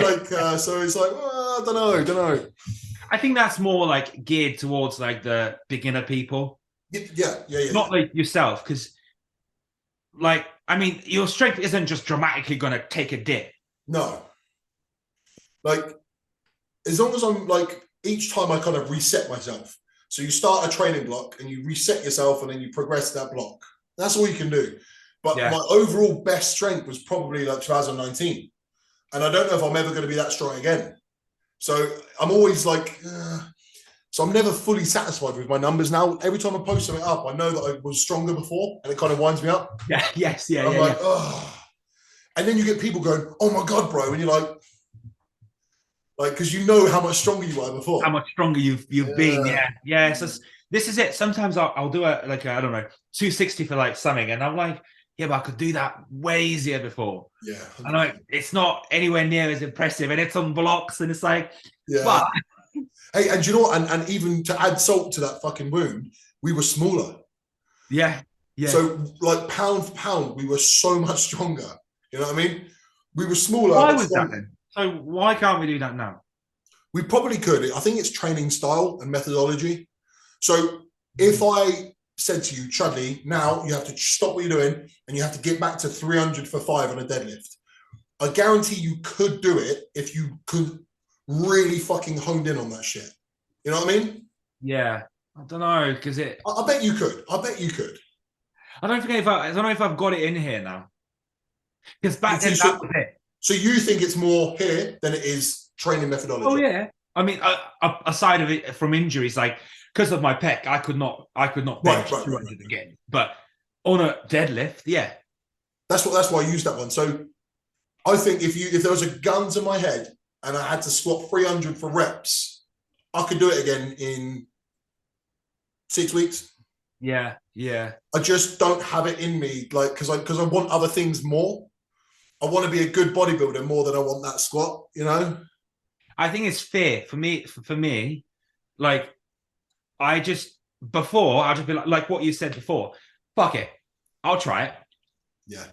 so it's like, I don't know. I think that's more like geared towards like the beginner people. Yeah. Not like yourself, because like, I mean, your strength isn't just dramatically going to take a dip. No. Like, as long as I'm like, each time I kind of reset myself. So you start a training block and you reset yourself and then you progress that block. That's all you can do. But my overall best strength was probably like 2019. And I don't know if I'm ever going to be that strong again. So I'm always like, so I'm never fully satisfied with my numbers now. Every time I post something up, I know that I was stronger before and it kind of winds me up. I'm like, oh. And then you get people going, oh my God, bro. And you're like, because you know how much stronger you were before. How much stronger you've been. Yeah. So this is it. Sometimes I'll do I don't know, 260 for like something. And I'm like, yeah, but I could do that way easier before. Yeah. And like, it's not anywhere near as impressive. And it's on blocks. And it's like, but hey, and you know what? And even to add salt to that fucking wound, we were smaller. Yeah. So like pound for pound, we were so much stronger. You know what I mean? We were smaller. Why was that then? So why can't we do that now? We probably could. I think it's training style and methodology. So if I said to you, Chudley, now you have to stop what you're doing and you have to get back to 300 for 5 on a deadlift. I guarantee you could do it if you could really fucking honed in on that shit. You know what I mean? Yeah. I don't know, because I bet you could. I don't know if I've got it in here now. Because back then that was it. So you think it's more here than it is training methodology? Oh yeah. I mean, aside of it from injuries, like because of my pec, I could not bench 200 again. But on a deadlift, yeah. That's why I used that one. So I think if there was a gun to my head and I had to squat 300 for reps, I could do it again in 6 weeks. Yeah. I just don't have it in me, like because I want other things more. I want to be a good bodybuilder more than I want that squat, you know? I think it's fair for me, like I'll just be like what you said before, fuck it, I'll try it. Yeah.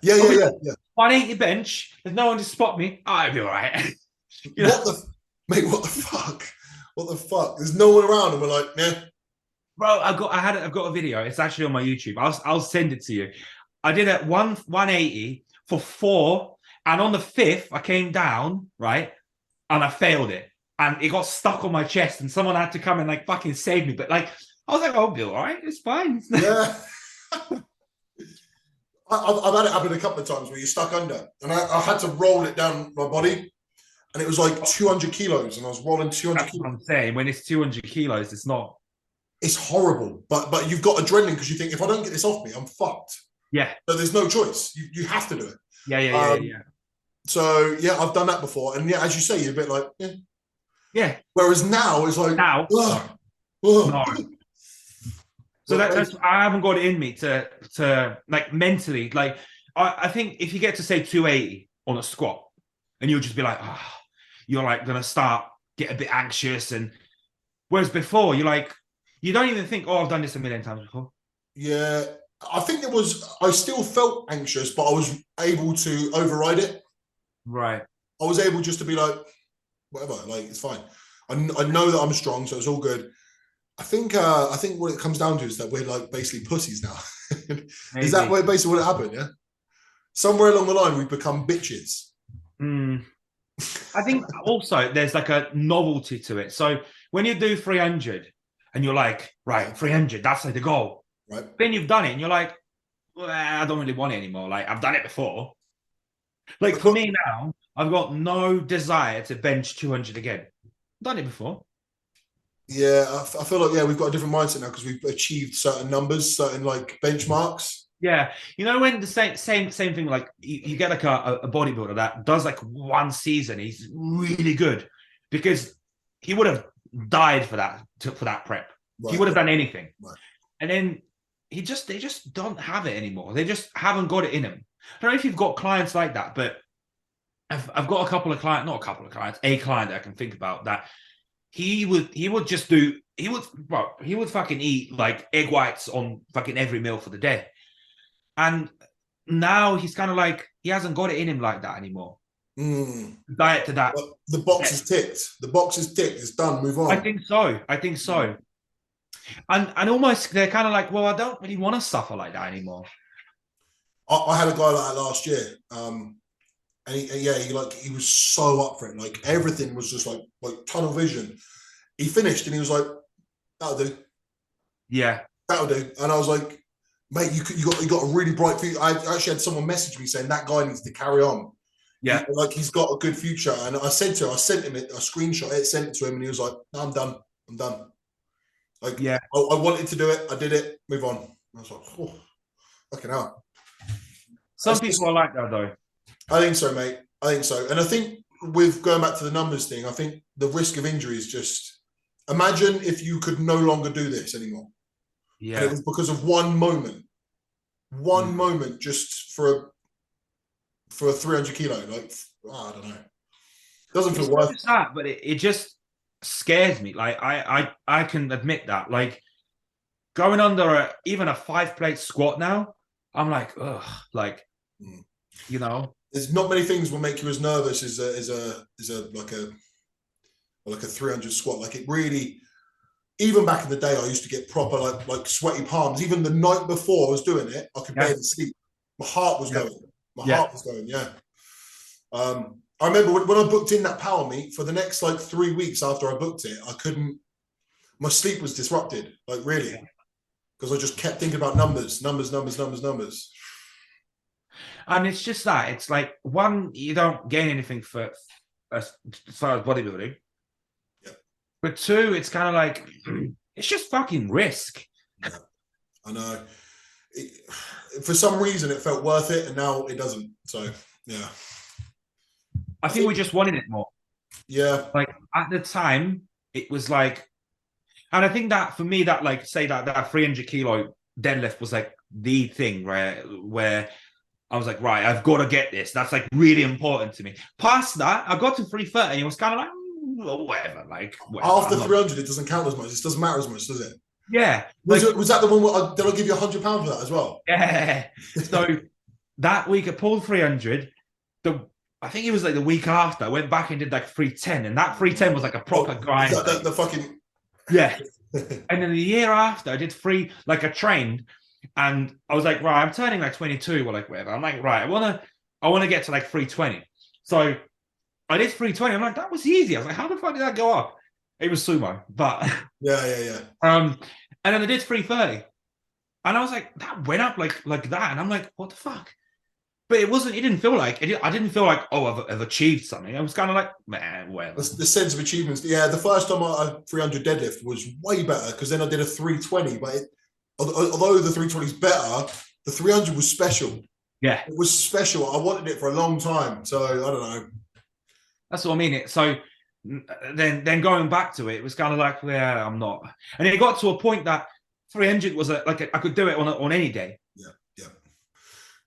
180 bench, there's no one to spot me, I'll be all right. What the fuck? There's no one around and we're like, yeah. Bro, I've got a video, it's actually on my YouTube, I'll send it to you. I did a 180 for 4, and on the 5th, I came down, right? And I failed it. And it got stuck on my chest, and someone had to come and like fucking save me. But like, I was like, oh, Bill, all right, it's fine. Yeah. I've had it happen a couple of times where you're stuck under, and I had to roll it down my body, and it was like 200 kilos, and I was rolling 200 That's kilos. what I'm saying. When it's 200 kilos, it's not. It's horrible, but you've got adrenaline because you think if I don't get this off me, I'm fucked. Yeah. So there's no choice. You have to do it. Yeah. So yeah, I've done that before, and yeah, as you say, you're a bit like, yeah. Whereas now it's like no. So that's I haven't got it in me to like mentally, like I think if you get to say 280 on a squat, and you'll just be like, you're like gonna get a bit anxious, and whereas before you're like, you don't even think, I've done this a million times before. Yeah. I think I still felt anxious, but I was able to override it. Right. I was able just to be like, whatever, like, it's fine. I know that I'm strong, so it's all good. I think what it comes down to is that we're like basically pussies now. Is that Maybe. basically what happened? Yeah. Somewhere along the line, we've become bitches. Mm. I think also there's like a novelty to it. So when you do 300 and you're like, right, 300, that's like the goal. Right. Then you've done it and you're like, well, I don't really want it anymore. Like I've done it before. Like for me now, I've got no desire to bench 200 again. I've done it before. Yeah, I feel like we've got a different mindset now because we've achieved certain numbers, certain like benchmarks. Yeah, you know when the same thing, like you get like a bodybuilder that does like one season, he's really good because he would have died for that prep. He Right. would have done anything, Right. and then they just don't have it anymore. They just haven't got it in them. I don't know if you've got clients like that, but I've got a couple of clients, not a couple of clients, a client that I can think about that he would just do he would fucking eat like egg whites on fucking every meal for the day. And now he's kind of like, he hasn't got it in him like that anymore. Mm. Diet to that. But the box is ticked. The box is ticked. It's done. Move on. I think so. I think so. And almost they're kind of like, well, I don't really want to suffer like that anymore. I had a guy like that last year. And he was so up for it. Like everything was just like tunnel vision. He finished and he was like, that'll do. Yeah. That'll do. And I was like, mate, you got a really bright future. I actually had someone message me saying that guy needs to carry on. Yeah. He's got a good future. And I sent him a screenshot, sent it to him, and he was like, no, I'm done. I'm done. Like, yeah. I wanted to do it. I did it. Move on. I was like, oh, fucking hell. Some people are like that though. I think so, mate. I think so. And I think with going back to the numbers thing, I think the risk of injury is just, imagine if you could no longer do this anymore. Yeah. And it was because of one moment just for a 300 kilo. Like, I don't know. It doesn't feel worth it. That, but it just scares me. Like I can admit that. Like going under even a 5-plate squat now, I'm like, ugh, like, you know. There's not many things will make you as nervous as a 300 squat. Like it really, even back in the day, I used to get proper like sweaty palms. Even the night before I was doing it, I could barely sleep. My heart was going. My heart was going. Yeah. I remember when I booked in that power meet for the next like 3 weeks after I booked it, I couldn't. My sleep was disrupted. Like really, because I just kept thinking about numbers. And it's just that it's like, one, you don't gain anything for as far as bodybuilding. Yeah. But two, it's kind of like it's just fucking risk. Yeah. I know. For some reason, it felt worth it, and now it doesn't. So yeah. I think we just wanted it more. Yeah. Like at the time, it was like, and I think that for me, that like say that 300 kilo deadlift was like the thing where I was like, right, I've got to get this. That's like really important to me. Past that, I got to 330 and it was kind of like, whatever. Like whatever. After 300, it doesn't count as much. It doesn't matter as much, does it? Yeah. Was that the one where did I give you £100 for that as well? Yeah. So that week I pulled 300. I think it was like the week after I went back and did like 310, and that 310 was like a proper grind. The fucking yeah. And then the year after I did I trained. And I was like, right, I'm turning like 22 or like whatever. I'm like, right, I wanna get to like 320. So I did 320. I'm like, that was easy. I was like, how the fuck did that go up? It was sumo, but yeah. And then I did 330, and I was like, that went up like that, and I'm like, what the fuck? But it didn't feel like I didn't feel like, oh, I've achieved something. I was kind of like, man, whatever. The sense of achievements. Yeah, the first time I 300 deadlift was way better because then I did a 320, but although the 320 is better, the 300 was special. Yeah, it was special. I wanted it for a long time, so I don't know. That's what I mean. So then going back to it, it was kind of like, yeah, I'm not. And it got to a point that 300 was I could do it on any day. Yeah.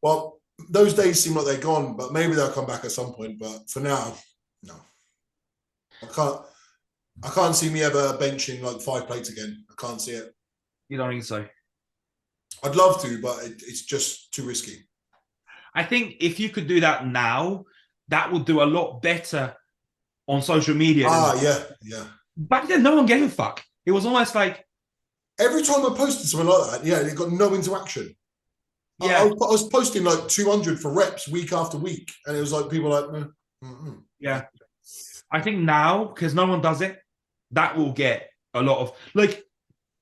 Well, those days seem like they're gone, but maybe they'll come back at some point. But for now, no. I can't see me ever benching like 5 plates again. I can't see it. You don't think so? I'd love to, but it's just too risky. I think if you could do that now, that would do a lot better on social media. Yeah. Back then, no one gave a fuck. It was almost like, Every time I posted something like that, yeah, it got no interaction. Yeah, I was posting like 200 for reps week after week, and it was like people like, yeah. I think now, because no one does it, that will get a lot of like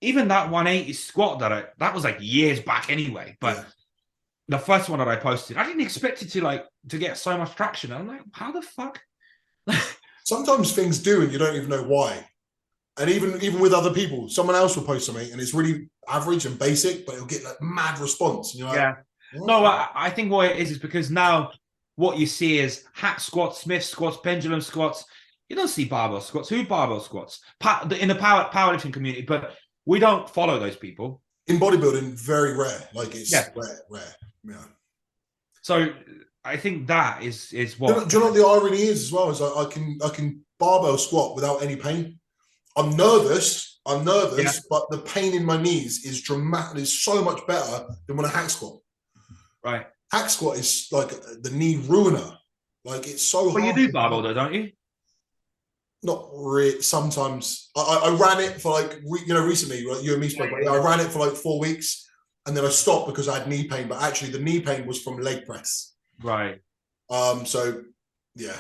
even that 180 squat that was like years back anyway. But yeah. the first one that I posted, I didn't expect it to get so much traction. I'm like, how the fuck? Sometimes things do, and you don't even know why. And even with other people, someone else will post something, and it's really average and basic, but it'll get like mad response. And you're like, Yeah. No, I think what it is because now what you see is hack squats, Smith squats, pendulum squats. You don't see barbell squats. Who barbell squats? In the powerlifting community, but we don't follow those people. in bodybuilding, very rare. Like it's rare. Yeah. So I think that is Do what. you know what the irony is as well? Is I can barbell squat without any pain. I'm nervous, but the pain in my knees is dramatic. Is so much better than when I hack squat. Right. Hack squat is like the knee ruiner. Like it's so hard. Well, you do barbell though, don't you? Not really. Sometimes I ran it for like recently. Like you and me spoke about it. I ran it for like 4 weeks, and then I stopped because I had knee pain. But actually, the knee pain was from leg press. Right. So yeah,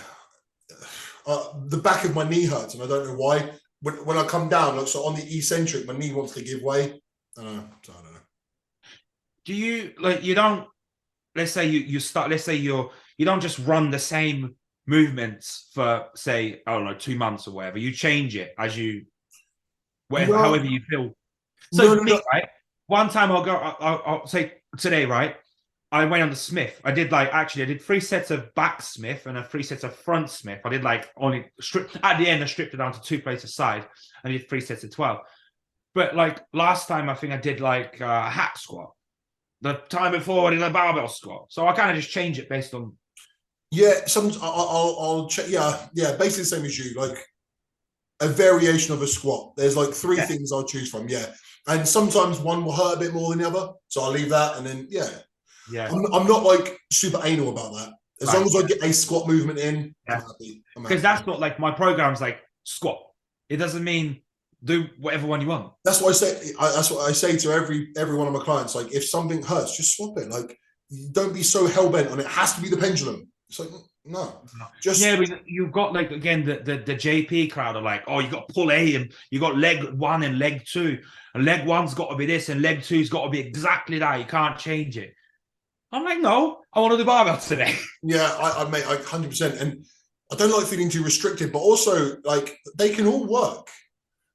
the back of my knee hurts, and I don't know why. When I come down, like so on the eccentric, my knee wants to give way. I don't know. So I don't know. Do you like you don't? Let's say you start. Let's say you don't just run the same movements for say I don't know 2 months or whatever. You change it as you however you feel. So me, right? One time I'll say today, right? I went on the Smith. I did 3 sets of back Smith and 3 sets of front Smith. I did only at the end I stripped it down to 2 plates aside. I did 3 sets of 12. But last time I think I did a hack squat. The time before I did a barbell squat. So I kind of just change it based on. Yeah, I'll check. Yeah, basically the same as you. Like a variation of a squat. There's 3 things I'll choose from. Yeah, and sometimes one will hurt a bit more than the other, so I'll leave that, and then yeah. I'm not super anal about that. As long as I get a squat movement in, I'm happy. Because that's what my program's squat. It doesn't mean do whatever one you want. That's what I say. That's what I say to every one of my clients. Like, if something hurts, just swap it. Like, don't be so hell bent on it. Has to be the pendulum. It's like, no. Just but you've got again the JP crowd are like, oh, you got pull A and you got leg 1 and leg 2, and leg 1's got to be this and leg 2's got to be exactly that. You can't change it. I'm like, no, I want to do barbell today. Yeah, I mate, 100%. And I don't like feeling too restricted, but also they can all work.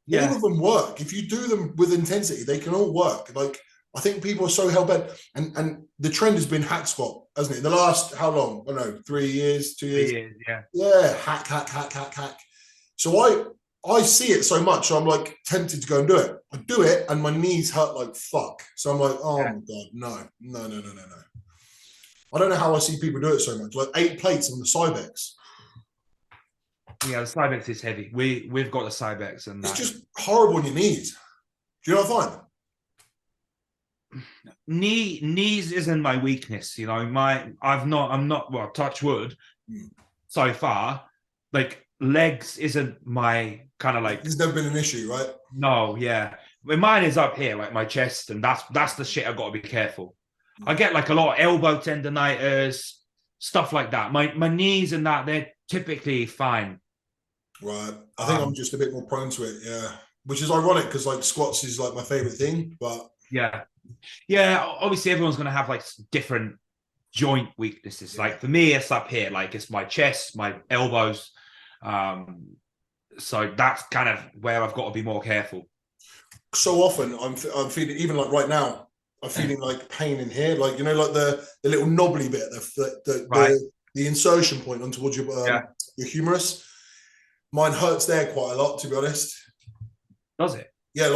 Yeah. All of them work. If you do them with intensity, they can all work. I think people are so hell-bent. And the trend has been hack squat, hasn't it? In the last, how long? I don't know, 3 years, 2 years? 3 years, yeah. Yeah, hack. So I see it so much, so I'm tempted to go and do it. I do it, and my knees hurt like fuck. So I'm like, oh my God, no. I don't know how I see people do it so much. 8 plates on the Cybex. Yeah, the Cybex is heavy. We've got the Cybex, and it's just horrible on your knees. Do you know what I find? Knees isn't my weakness. I'm not well, touch wood so far. Legs isn't my kind of It's never been an issue, right? No, yeah. Mine is up here, my chest, and that's the shit I've got to be careful. I get a lot of elbow tendonitis, stuff like that. My knees and that, they're typically fine. Right. I think I'm just a bit more prone to it, yeah. Which is ironic because squats is my favorite thing, but yeah. Obviously, everyone's gonna have different joint weaknesses. For me, it's up here. It's my chest, my elbows. So that's kind of where I've got to be more careful. So often I'm feeling, even right now, I'm feeling pain in here, the little knobbly bit, the insertion point on towards your humerus. Mine hurts there quite a lot, to be honest. Does it? Yeah,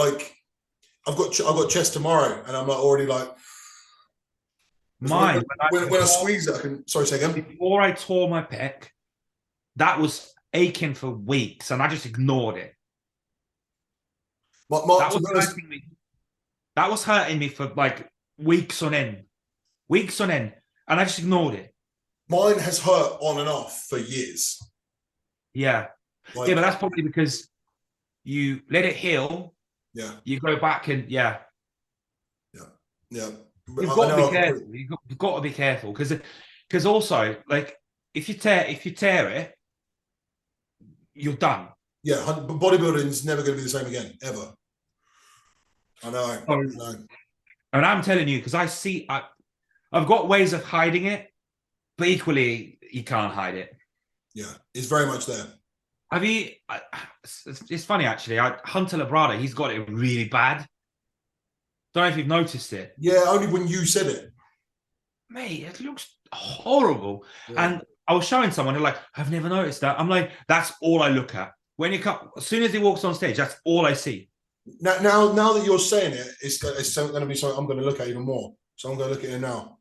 I've got chest tomorrow, and I'm already mine. When I squeeze it, I can. Sorry, say again. Before I tore my pec, that was aching for weeks, and I just ignored it. That was hurting me for weeks on end, and I just ignored it. Mine has hurt on and off for years. Yeah, but that's probably because you let it heal, Yeah. You go back and Yeah. you've I got to know be careful. You've got to be careful because also like if you tear it, you're done. Yeah, but bodybuilding's never going to be the same again, ever. I know. Oh, I know. and I'm telling you because I've got ways of hiding it, but equally you can't hide it. Yeah, it's very much there. Have you? It's funny actually. Hunter Labrada, he's got it really bad. Don't know if you've noticed it. Yeah, only when you said it. Mate, it looks horrible. Yeah. And I was showing someone, they're like, I've never noticed that. I'm like, that's all I look at. When you come, as soon as he walks on stage, that's all I see. Now that you're saying it, it's going to be something I'm going to look at even more. So I'm going to look at it now.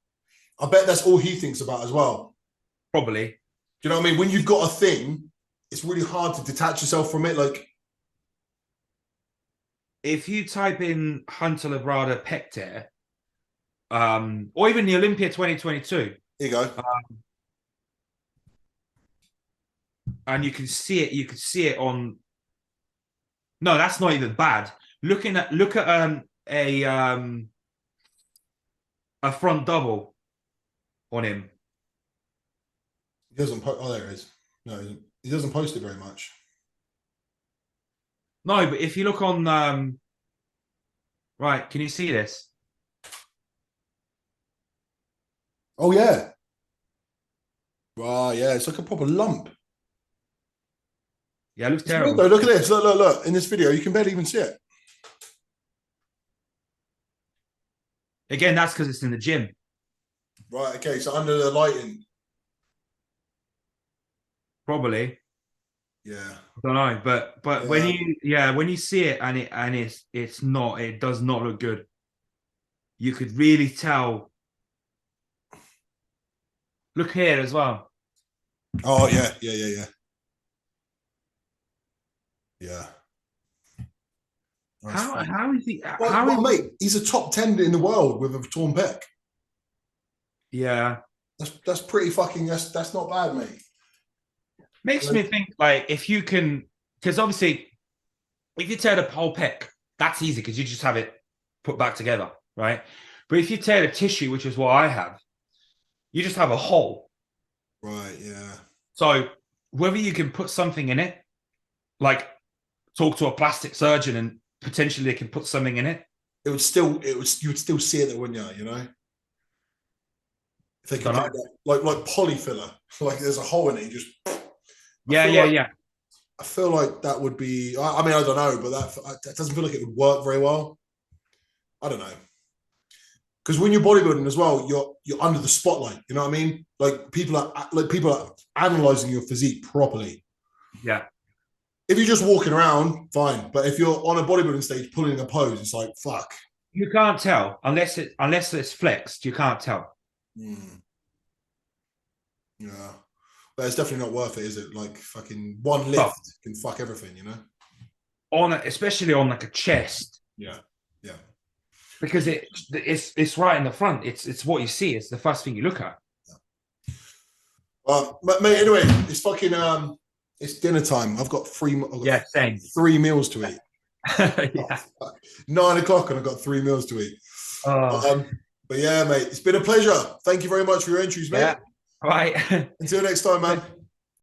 I bet that's all he thinks about as well. Probably. Do you know what I mean? When you've got a thing, it's really hard to detach yourself from it. Like, if you type in Hunter Labrada Pec Tear, or even the Olympia 2022. Here you go. And you can see it on. No, that's not even bad. Look at a front double on him. He doesn't post. Oh, there it is. No, he doesn't post it very much. No, but if you look on, right, can you see this? Oh yeah. Wow, yeah, it's like a proper lump. Yeah, it looks It's terrible. weird, though. Look at this. Look. In this video, you can barely even see it. Again, that's because it's in the gym. Right. Okay. So under the lighting. Probably. Yeah. I don't know, but Yeah. when you see it and it does not look good. You could really tell. Look here as well. Oh yeah. Yeah. How is he? Mate, he's a top 10 in the world with a torn pec. Yeah, that's pretty fucking. That's not bad, mate. makes me think like if you can, because obviously, if you tear the whole pec, that's easy because you just have it put back together, right? But if you tear the tissue, which is what I have, you just have a hole. Right. Yeah. So whether you can put something in it, like talk to a plastic surgeon and potentially they can put something in it. You would still see it there, wouldn't you? You know, if they could get that, like polyfiller, like there's a hole in it, you just Yeah. I feel like that would be. I mean, I don't know, but that doesn't feel like it would work very well. I don't know, because when you're bodybuilding as well, you're under the spotlight. You know what I mean? Like people are analyzing your physique properly. Yeah. If you're just walking around, fine. But if you're on a bodybuilding stage pulling a pose, it's like fuck. You can't tell unless it's flexed. You can't tell. Mm. Yeah, but it's definitely not worth it, is it? Like fucking one lift can fuck everything, you know. Especially on like a chest. Yeah. Because it's right in the front. It's what you see. It's the first thing you look at. But mate, anyway, it's fucking it's dinner time. I've got same. 3 meals to eat. Yeah. 9 o'clock and I've got 3 meals to eat. But yeah, mate, it's been a pleasure. Thank you very much for your entries, mate. Yeah. Right. Until next time, man.